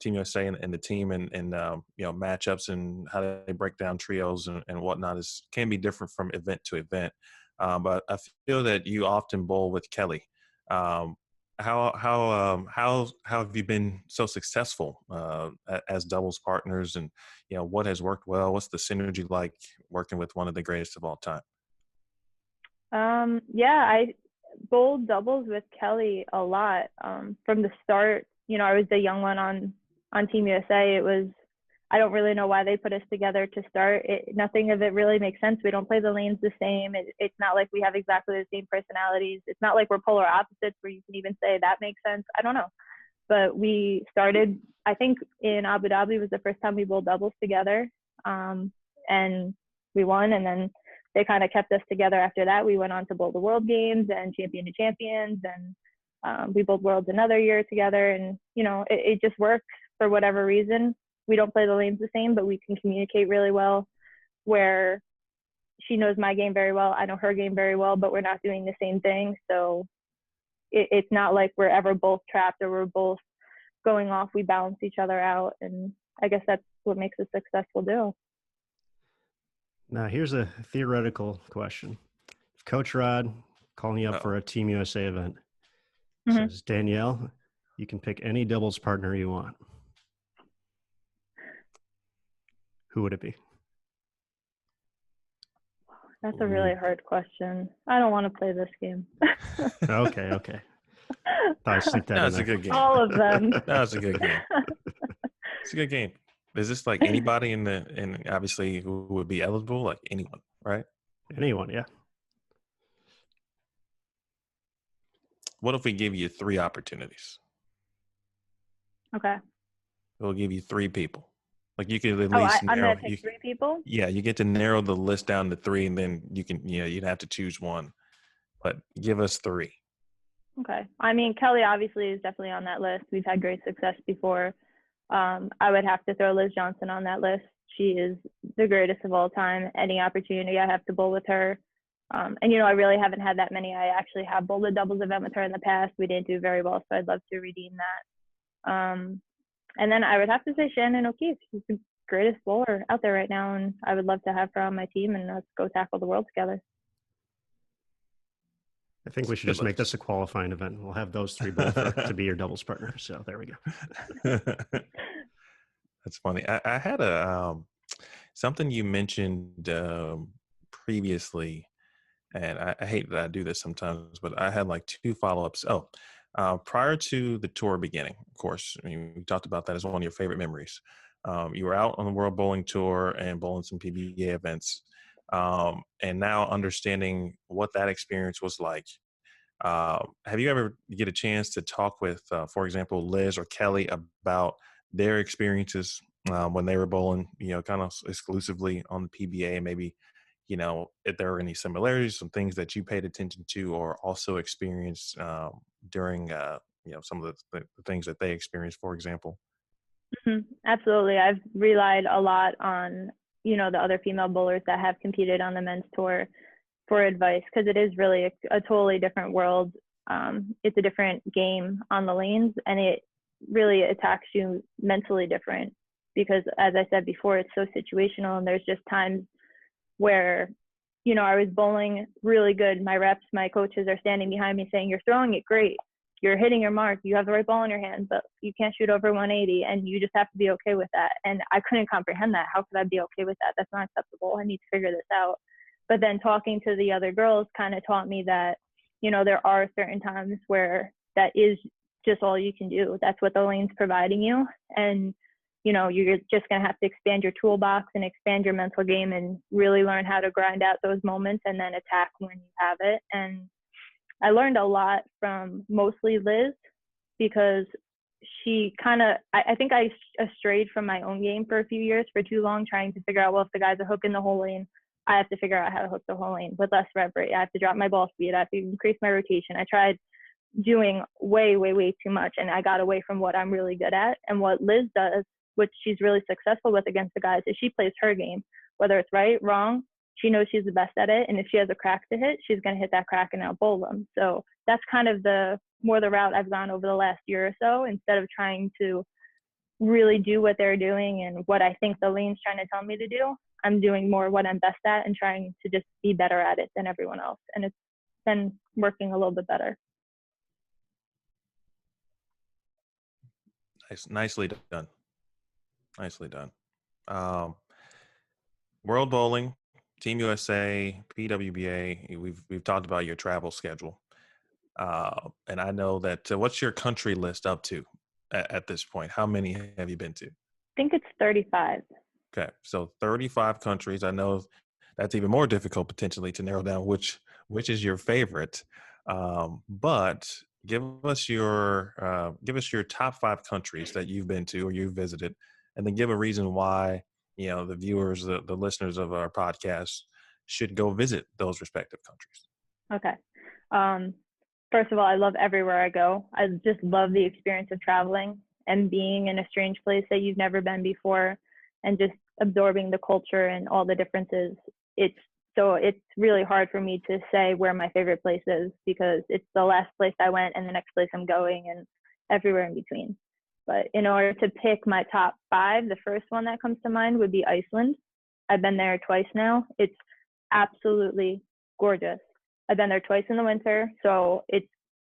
Team USA and the team and matchups and how they break down trios and whatnot can be different from event to event. But I feel that you often bowl with Kelly. How have you been so successful as doubles partners, and what has worked well? What's the synergy like working with one of the greatest of all time? I bowled doubles with Kelly a lot from the start. I was the young one on Team USA. I don't really know why they put us together to start. Nothing of it really makes sense. We don't play the lanes the same. It's not like we have exactly the same personalities. It's not like we're polar opposites where you can even say that makes sense. I don't know. But we started, I think in Abu Dhabi was the first time we bowled doubles together. And we won. And then they kind of kept us together after that. We went on to bowl the World Games and Champion to Champions. And we bowled Worlds another year together. And, it just works for whatever reason. We don't play the lanes the same, but we can communicate really well, where she knows my game very well. I know her game very well, but we're not doing the same thing. So it's not like we're ever both trapped or we're both going off. We balance each other out. And I guess that's what makes a successful duo. Now, here's a theoretical question. Coach Rod calling you up for a Team USA event. Says, Danielle, you can pick any doubles partner you want. Who would it be? That's a really hard question. I don't want to play this game. Okay. I slipped that in That's there. a good game. All of them. That's a good game. It's a good game. Is this like anybody in obviously who would be eligible? Like anyone, right? Anyone, yeah. What if we give you 3 opportunities? Okay. We'll give you 3 people. Like you could at Oh, least I'm narrow. going to pick 3 people? Yeah, you get to narrow the list down to 3, and then you can, you'd have to choose one. But give us 3. Okay. I mean, Kelly obviously is definitely on that list. We've had great success before. I would have to throw Liz Johnson on that list. She is the greatest of all time. Any opportunity I have to bowl with her. And, I really haven't had that many. I actually have bowled a doubles event with her in the past. We didn't do very well, so I'd love to redeem that. And then I would have to say Shannon O'Keefe. She's the greatest bowler out there right now, and I would love to have her on my team, and let's go tackle the world together. I think we should just make this a qualifying event. We'll have those 3 both to be your doubles partner. So there we go. That's funny. I had something you mentioned previously, and I hate that I do this sometimes, but I had like 2 follow-ups. Prior to the tour beginning, of course, I mean, we talked about that as one of your favorite memories. You were out on the World Bowling Tour and bowling some PBA events. And now understanding what that experience was like, have you ever get a chance to talk with, for example, Liz or Kelly about their experiences when they were bowling, kind of exclusively on the PBA? Maybe, if there were any similarities, some things that you paid attention to or also experienced during, some of the things that they experienced, for example. Absolutely. I've relied a lot on the other female bowlers that have competed on the men's tour for advice, because it is really a totally different world. It's a different game on the lanes, and it really attacks you mentally different because, as I said before, it's so situational, and there's just times where, I was bowling really good. My reps, my coaches are standing behind me saying, "You're throwing it great. You're hitting your mark. You have the right ball in your hand, but you can't shoot over 180, and you just have to be okay with that." And I couldn't comprehend that. How could I be okay with that? That's not acceptable. I need to figure this out. But then talking to the other girls kind of taught me that, there are certain times where that is just all you can do. That's what the lane's providing you. And, you're just going to have to expand your toolbox and expand your mental game and really learn how to grind out those moments and then attack when you have it. And I learned a lot from mostly Liz, because she kind of, I think I strayed from my own game for a few years for too long, trying to figure out, well, if the guy's a hook in the whole lane, I have to figure out how to hook the whole lane with less rev rate. I have to drop my ball speed. I have to increase my rotation. I tried doing way, way, way too much, and I got away from what I'm really good at. And what Liz does, which she's really successful with against the guys, is she plays her game, whether it's right, wrong. She knows she's the best at it, and if she has a crack to hit, she's going to hit that crack and outbowl them. So that's kind of the route I've gone over the last year or so, instead of trying to really do what they're doing and what I think the lane's trying to tell me to do. I'm doing more what I'm best at and trying to just be better at it than everyone else. And it's been working a little bit better. Nicely done. Nicely done. World Bowling, Team USA, PWBA. We've talked about your travel schedule, and I know that. What's your country list up to at this point? How many have you been to? I think it's 35. Okay, so 35 countries. I know that's even more difficult potentially to narrow down which is your favorite. But give us your top 5 countries that you've been to or you've visited, and then give a reason why the viewers, the listeners of our podcast should go visit those respective countries. Okay. First of all, I love everywhere I go. I just love the experience of traveling and being in a strange place that you've never been before, and just absorbing the culture and all the differences. It's really hard for me to say where my favorite place is, because it's the last place I went and the next place I'm going and everywhere in between. But in order to pick my top 5, the first one that comes to mind would be Iceland. I've been there twice now. It's absolutely gorgeous. I've been there twice in the winter, so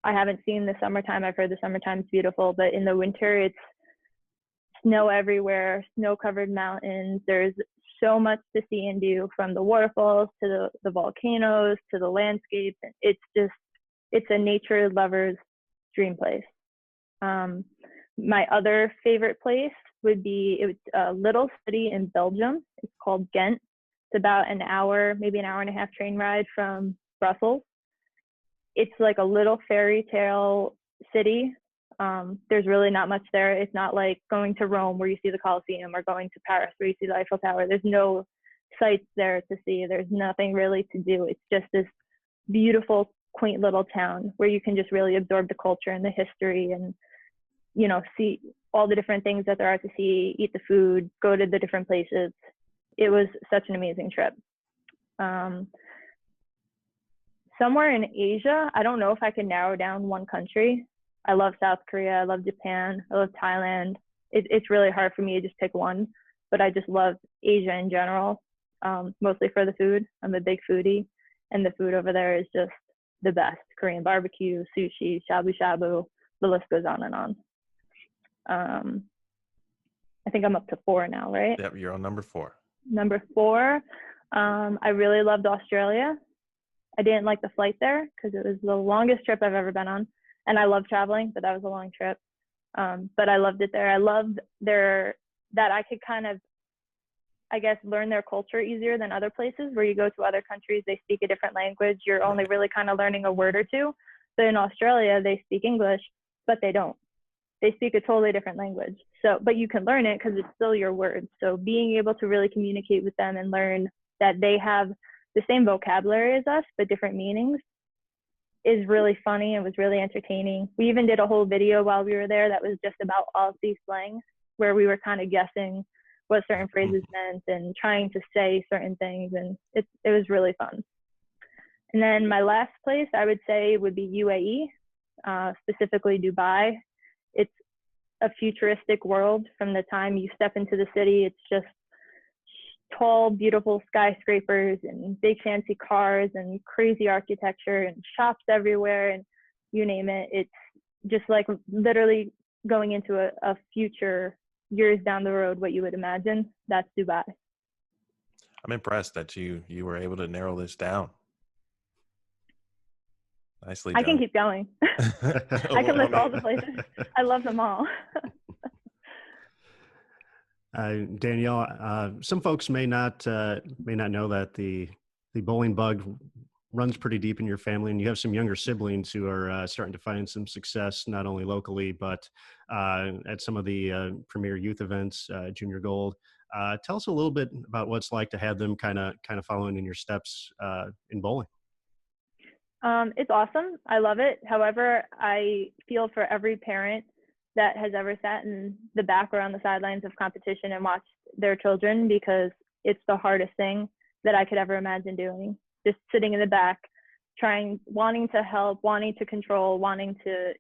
I haven't seen the summertime. I've heard the summertime's beautiful, but in the winter, it's snow everywhere, snow-covered mountains. There's so much to see and do, from the waterfalls to the volcanoes to the landscapes. It's a nature lover's dream place. My other favorite place would be, it's a little city in Belgium. It's called Ghent. It's about an hour, maybe an hour and a half train ride from Brussels. It's like a little fairy tale city. There's really not much there. It's not like going to Rome where you see the Colosseum, or going to Paris where you see the Eiffel Tower. There's no sights there to see. There's nothing really to do. It's just this beautiful, quaint little town where you can just really absorb the culture and the history, and, you know, see all the different things that there are to see, eat the food, go to the different places. It was such an amazing trip. Somewhere in Asia, I don't know if I can narrow down one country. I love South Korea, I love Japan, I love Thailand. It's really hard for me to just pick one, but I just love Asia in general, mostly for the food. I'm a big foodie, and the food over there is just the best. Korean barbecue, sushi, shabu shabu, the list goes on and on. I think I'm up to 4 now, right? Yep, you're on number 4. Number 4, I really loved Australia. I didn't like the flight there because it was the longest trip I've ever been on. And I love traveling, but that was a long trip. But I loved it there. I loved that I could kind of, I guess, learn their culture easier than other places where you go to other countries, they speak a different language. You're only really kind of learning a word or two. But in Australia, they speak English, but they don't. They speak a totally different language. So, but you can learn it because it's still your words. So being able to really communicate with them and learn that they have the same vocabulary as us, but different meanings, is really funny and was really entertaining. We even did a whole video while we were there that was just about Aussie slang, where we were kind of guessing what certain phrases meant and trying to say certain things, and it was really fun. And then my last place I would say would be UAE, specifically Dubai. It's a futuristic world. From the time you step into the city, it's just tall, beautiful skyscrapers and big fancy cars and crazy architecture and shops everywhere, and you name it. It's just like literally going into a future years down the road, what you would imagine. That's Dubai. I'm impressed that you were able to narrow this down. Nicely done. I can keep going. I can list all the places. I love them all. Danielle, some folks may not know that the bowling bug runs pretty deep in your family, and you have some younger siblings who are starting to find some success, not only locally, but at some of the premier youth events, Junior Gold. Tell us a little bit about what it's like to have them kind of following in your steps in bowling. It's awesome. I love it. However, I feel for every parent that has ever sat in the back or on the sidelines of competition and watched their children, because it's the hardest thing that I could ever imagine doing. Just sitting in the back, wanting to help, wanting to control, wanting to,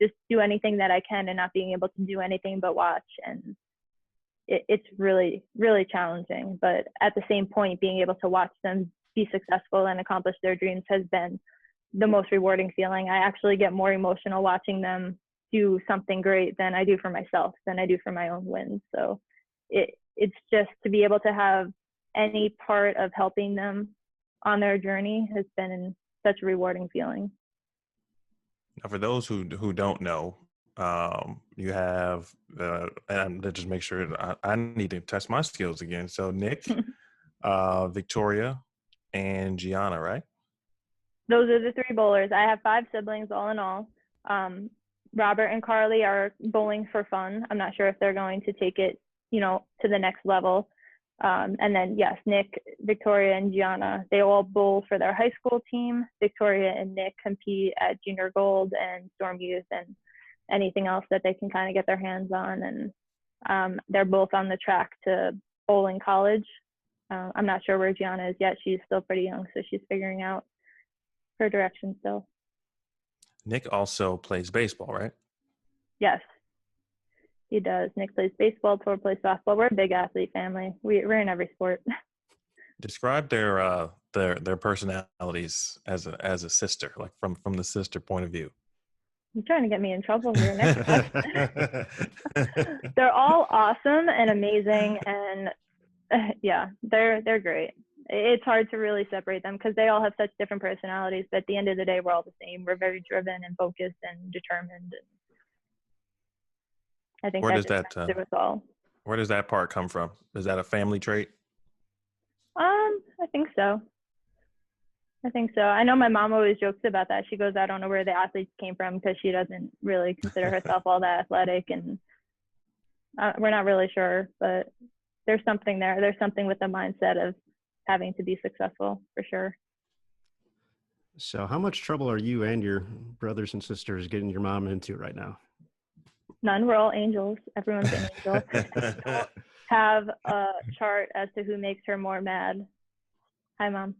just do anything that I can, and not being able to do anything but watch. And it's really, really challenging. But at the same point, being able to watch them be successful and accomplish their dreams has been the most rewarding feeling. I actually get more emotional watching them do something great than I do for myself, than I do for my own wins. So it's just to be able to have any part of helping them on their journey has been such a rewarding feeling. Now, for those who don't know, you have, and to just make sure, I need to test my skills again. So Nick, Victoria, and Gianna, right? Those are the 3 bowlers. I have 5 siblings all in all. Robert and Carly are bowling for fun. I'm not sure if they're going to take it, to the next level. And then, yes, Nick, Victoria, and Gianna, they all bowl for their high school team. Victoria and Nick compete at Junior Gold and Storm Youth and anything else that they can kind of get their hands on. And they're both on the track to bowl in college. I'm not sure where Gianna is yet. She's still pretty young, so she's figuring out her direction still. Nick also plays baseball, right? Yes, he does. Nick plays baseball, Tor plays softball. We're a big athlete family. We're in every sport. Describe their personalities as a sister, like from the sister point of view. You're trying to get me in trouble here. Next question. They're all awesome and amazing, and yeah, they're great. It's hard to really separate them because they all have such different personalities. But at the end of the day, we're all the same. We're very driven and focused and determined. And I think Where that does just comes through us all. Where does that part come from? Is that a family trait? I think so. I know my mom always jokes about that. She goes, I don't know where the athletes came from because she doesn't really consider herself all that athletic, and we're not really sure, but there's something there. There's something with the mindset of having to be successful for sure. So how much trouble are you and your brothers and sisters getting your mom into right now? None. We're all angels. Everyone's an angel. Don't have a chart as to who makes her more mad. Hi, Mom.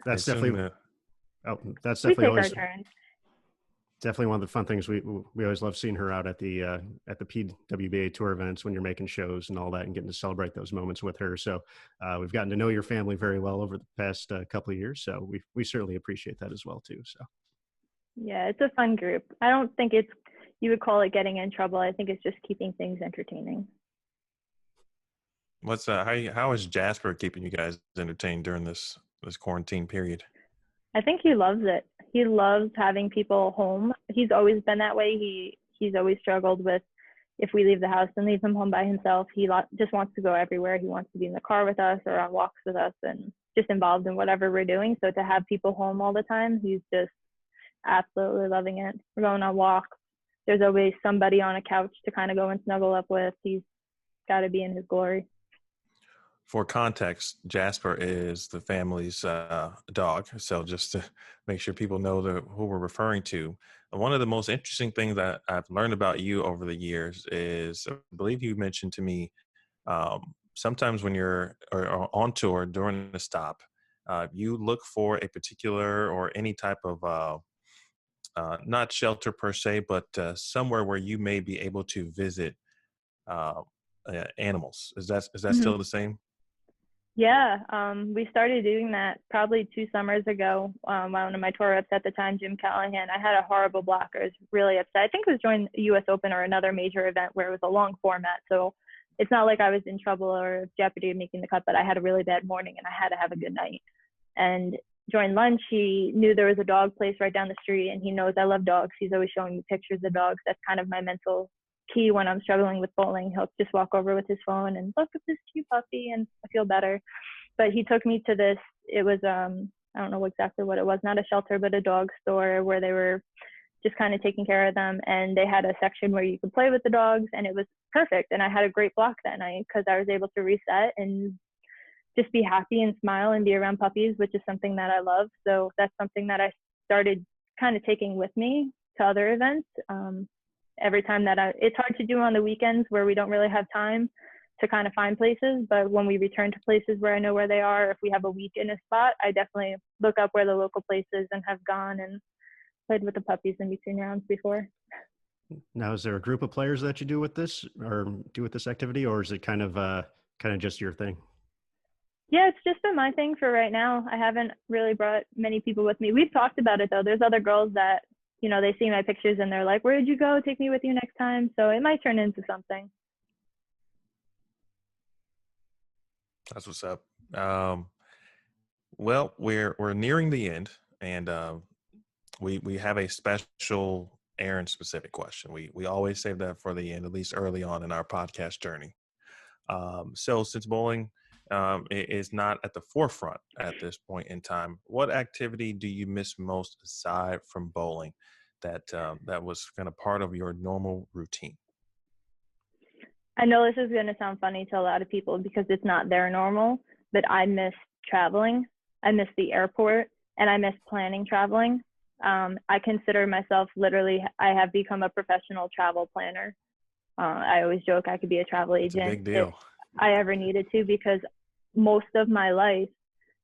That's definitely we take our turns. Definitely one of the fun things. We always love seeing her out at the PWBA tour events when you're making shows and all that, and getting to celebrate those moments with her. So we've gotten to know your family very well over the past couple of years. So we certainly appreciate that as well too. So yeah, it's a fun group. I don't think you would call it getting in trouble. I think it's just keeping things entertaining. What's how is Jasper keeping you guys entertained during this quarantine period? I think he loves it. He loves having people home. He's always been that way. He's always struggled with if we leave the house and leave him home by himself. He just wants to go everywhere. He wants to be in the car with us or on walks with us and just involved in whatever we're doing. So to have people home all the time, he's just absolutely loving it. We're going on walks. There's always somebody on a couch to kind of go and snuggle up with. He's got to be in his glory. For context, Jasper is the family's dog. So just to make sure people know who we're referring to, one of the most interesting things that I've learned about you over the years is, I believe you mentioned to me, sometimes when you're on tour during the stop, you look for a particular or any type of not shelter per se, but somewhere where you may be able to visit animals. Is that still the same? Yeah, we started doing that probably 2 summers ago. One of my tour reps at the time, Jim Callahan, I had a horrible block. I was really upset. I think it was during the US Open or another major event where it was a long format. So it's not like I was in trouble or jeopardy of making the cut, but I had a really bad morning and I had to have a good night. And during lunch, he knew there was a dog place right down the street, and he knows I love dogs. He's always showing me pictures of dogs. That's kind of my mental key when I'm struggling with bowling. He'll just walk over with his phone and look at this cute puppy, and I feel better. But he took me to this, it was, I don't know exactly what it was, not a shelter, but a dog store where they were just kind of taking care of them. And they had a section where you could play with the dogs, and it was perfect. And I had a great block that night because I was able to reset and just be happy and smile and be around puppies, which is something that I love. So that's something that I started kind of taking with me to other events. Every time that it's hard to do on the weekends where we don't really have time to kind of find places, but when we return to places where I know where they are, if we have a week in a spot, I definitely look up where the local place is and have gone and played with the puppies in between rounds before. Now, is there a group of players that you do with this activity, or is it kind of just your thing? Yeah, it's just been my thing for right now. I haven't really brought many people with me. We've talked about it though. There's other girls that, you know, they see my pictures and they're like, where did you go? Take me with you next time. So it might turn into something. That's what's up. Well, we're nearing the end, and we have a special Aaron specific question. We always save that for the end, at least early on in our podcast journey. So since bowling is not at the forefront at this point in time, what activity do you miss most aside from bowling that was kind of part of your normal routine? I know this is going to sound funny to a lot of people because it's not their normal, but I miss traveling. I miss the airport, and I miss planning traveling. I consider myself literally, I have become a professional travel planner. I always joke I could be a travel agent. It's a big deal. If I ever needed to, because most of my life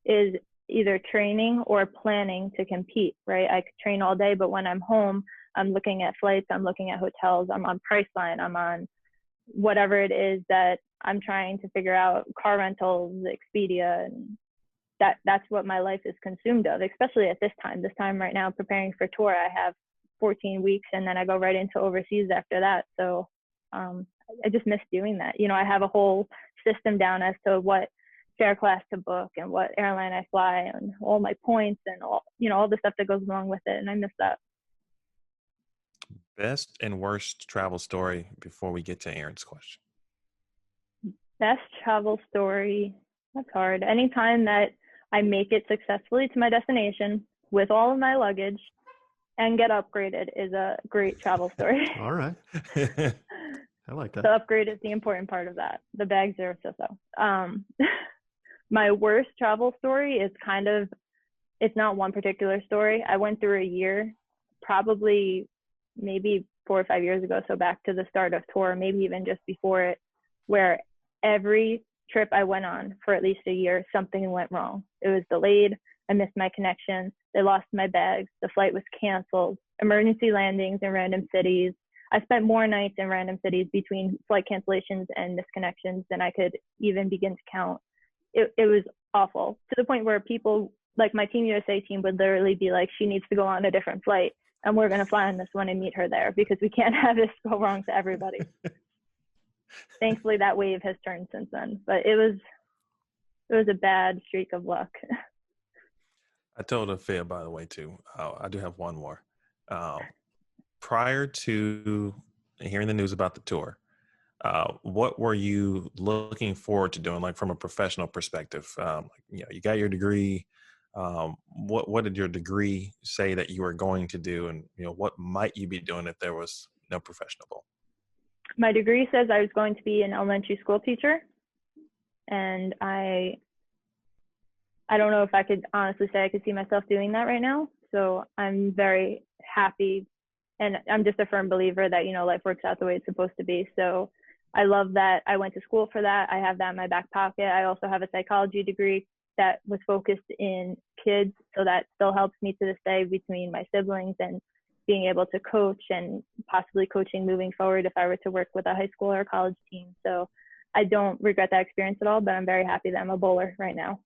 is either training or planning to compete, right? I could train all day, but when I'm home, I'm looking at flights, I'm looking at hotels, I'm on Priceline, I'm on whatever it is that I'm trying to figure out, car rentals, Expedia, and that's what my life is consumed of, especially at this time right now, preparing for tour. I have 14 weeks and then I go right into overseas after that. So I just miss doing that. You know, I have a whole system down as to what fare class to book and what airline I fly and all my points and all, you know, all the stuff that goes along with it. And I miss that. Best and worst travel story before we get to Aaron's question. Best travel story. That's hard. Anytime that I make it successfully to my destination with all of my luggage and get upgraded is a great travel story. All right. I like that. The upgrade is the important part of that. The bags are so. My worst travel story is kind of, it's not one particular story. I went through a year, probably maybe 4 or 5 years ago, so back to the start of tour, maybe even just before it, where every trip I went on for at least a year, something went wrong. It was delayed. I missed my connection. They lost my bags. The flight was canceled. Emergency landings in random cities. I spent more nights in random cities between flight cancellations and misconnections than I could even begin to count. It was awful, to the point where people, like my Team USA team, would literally be like, she needs to go on a different flight and we're going to fly on this one and meet her there because we can't have this go wrong to everybody. Thankfully, that wave has turned since then, but it was a bad streak of luck. I told a fib, by the way, too. I do have one more. Prior to hearing the news about the tour, what were you looking forward to doing, like from a professional perspective? You know, you got your degree. What did your degree say that you were going to do, and you know, what might you be doing if there was no professional bowl? My degree says I was going to be an elementary school teacher, and I don't know if I could honestly say I could see myself doing that right now. So I'm very happy, and I'm just a firm believer that, you know, life works out the way it's supposed to be. So I love that I went to school for that. I have that in my back pocket. I also have a psychology degree that was focused in kids, so that still helps me to this day between my siblings and being able to coach and possibly coaching moving forward if I were to work with a high school or college team. So I don't regret that experience at all, but I'm very happy that I'm a bowler right now.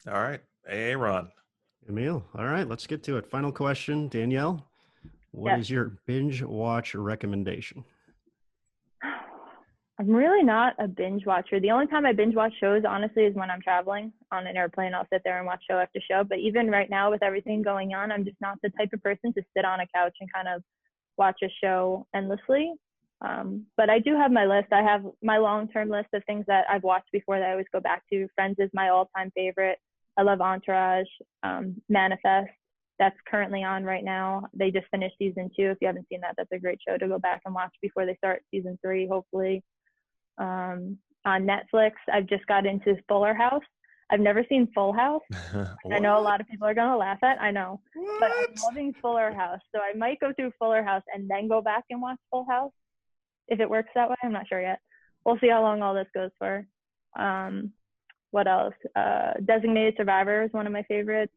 All right. Aaron. Emil, all right, let's get to it. Final question, Danielle. What is your binge watch recommendation? I'm really not a binge watcher. The only time I binge watch shows, honestly, is when I'm traveling on an airplane. I'll sit there and watch show after show. But even right now, with everything going on, I'm just not the type of person to sit on a couch and kind of watch a show endlessly. But I do have my list. I have my long-term list of things that I've watched before that I always go back to. Friends is my all-time favorite. I love Entourage. Manifest, that's currently on right now. They just finished season 2. If you haven't seen that, that's a great show to go back and watch before they start season 3, hopefully. On Netflix, I've just got into Fuller House. I've never seen Full House. I know a lot of people are going to laugh at, I know. What? But I'm loving Fuller House. So I might go through Fuller House and then go back and watch Full House. If it works that way, I'm not sure yet. We'll see how long all this goes for. What else? Designated Survivor is one of my favorites.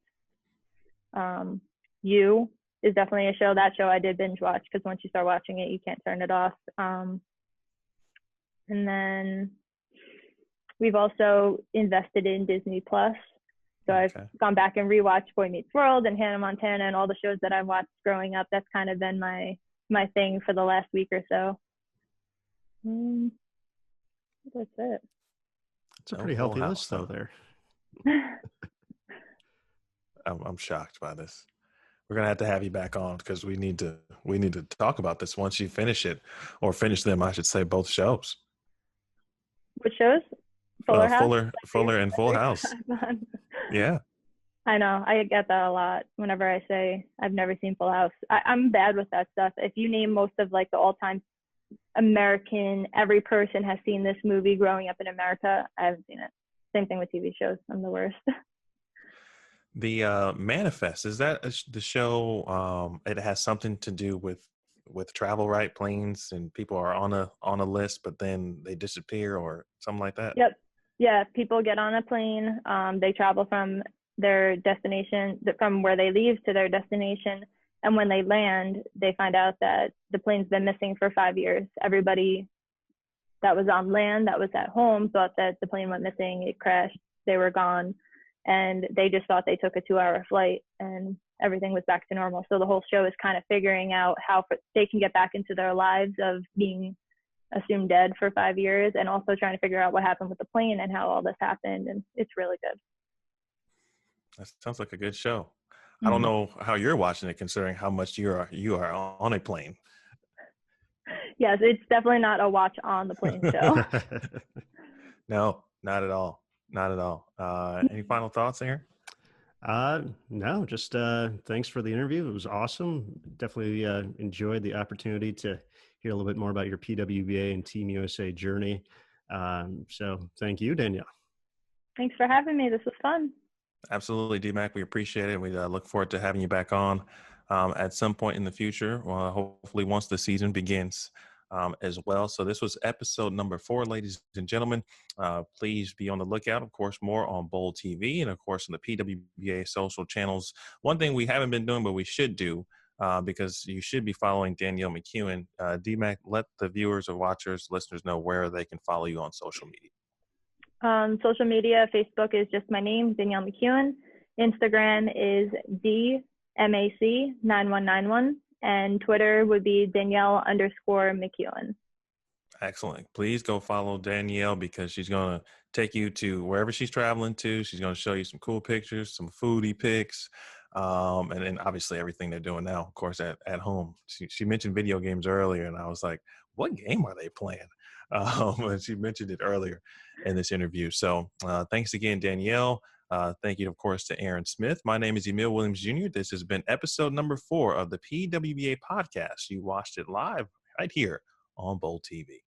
You is definitely a show. That show I did binge watch because once you start watching it, you can't turn it off. And then we've also invested in Disney Plus. So I've gone back and rewatched Boy Meets World and Hannah Montana and all the shows that I watched growing up. That's kind of been my thing for the last week or so. That's it. It's a pretty healthy list, though, there. I'm shocked by this. We're gonna have to have you back on because we need to talk about this once you finish it, or finish them, I should say, both shows. Which shows? Fuller House? Fuller and Full House. Yeah. I know. I get that a lot whenever I say I've never seen Full House. I'm bad with that stuff. If you name most of like the all-time American, every person has seen this movie growing up in America, I haven't seen it. Same thing with TV shows. I'm the worst. The Manifest, is that the show? It has something to do with travel, right? Planes, and people are on a list, but then they disappear or something like that. Yep. Yeah. People get on a plane. They travel from their destination, from where they leave to their destination, And when they land, they find out that the plane's been missing for 5 years. Everybody that was on land, that was at home, thought that the plane went missing, it crashed, they were gone. And they just thought they took a 2-hour flight and everything was back to normal. So the whole show is kind of figuring out how they can get back into their lives of being assumed dead for 5 years, and also trying to figure out what happened with the plane and how all this happened. And it's really good. That sounds like a good show. I don't know how you're watching it, considering how much you are on a plane. Yes, it's definitely not a watch on the plane show. No, not at all. Not at all. Any final thoughts, Aaron? No, just thanks for the interview. It was awesome. Definitely enjoyed the opportunity to hear a little bit more about your PWBA and Team USA journey. So thank you, Danielle. Thanks for having me. This was fun. Absolutely, D-Mac. We appreciate it. We look forward to having you back on at some point in the future, hopefully once the season begins as well. So this was episode number 4, ladies and gentlemen. Please be on the lookout, of course, more on Bowl TV and, of course, on the PWBA social channels. One thing we haven't been doing, but we should do, because you should be following Danielle McEwan. D-Mac, let the viewers or watchers, listeners know where they can follow you on social media. Social media, Facebook is just my name, Danielle McEwan. Instagram is DMAC9191. And Twitter would be Danielle_McEwan. Excellent. Please go follow Danielle, because she's going to take you to wherever she's traveling to. She's going to show you some cool pictures, some foodie pics, and then obviously everything they're doing now, of course, at home. She mentioned video games earlier, and I was like, what game are they playing? And she mentioned it earlier in this interview. So thanks again, Danielle. Thank you, of course, to Aaron Smith. My name is Emil Williams Jr. This has been episode number 4 of the PWBA podcast. You watched it live right here on Bowl TV.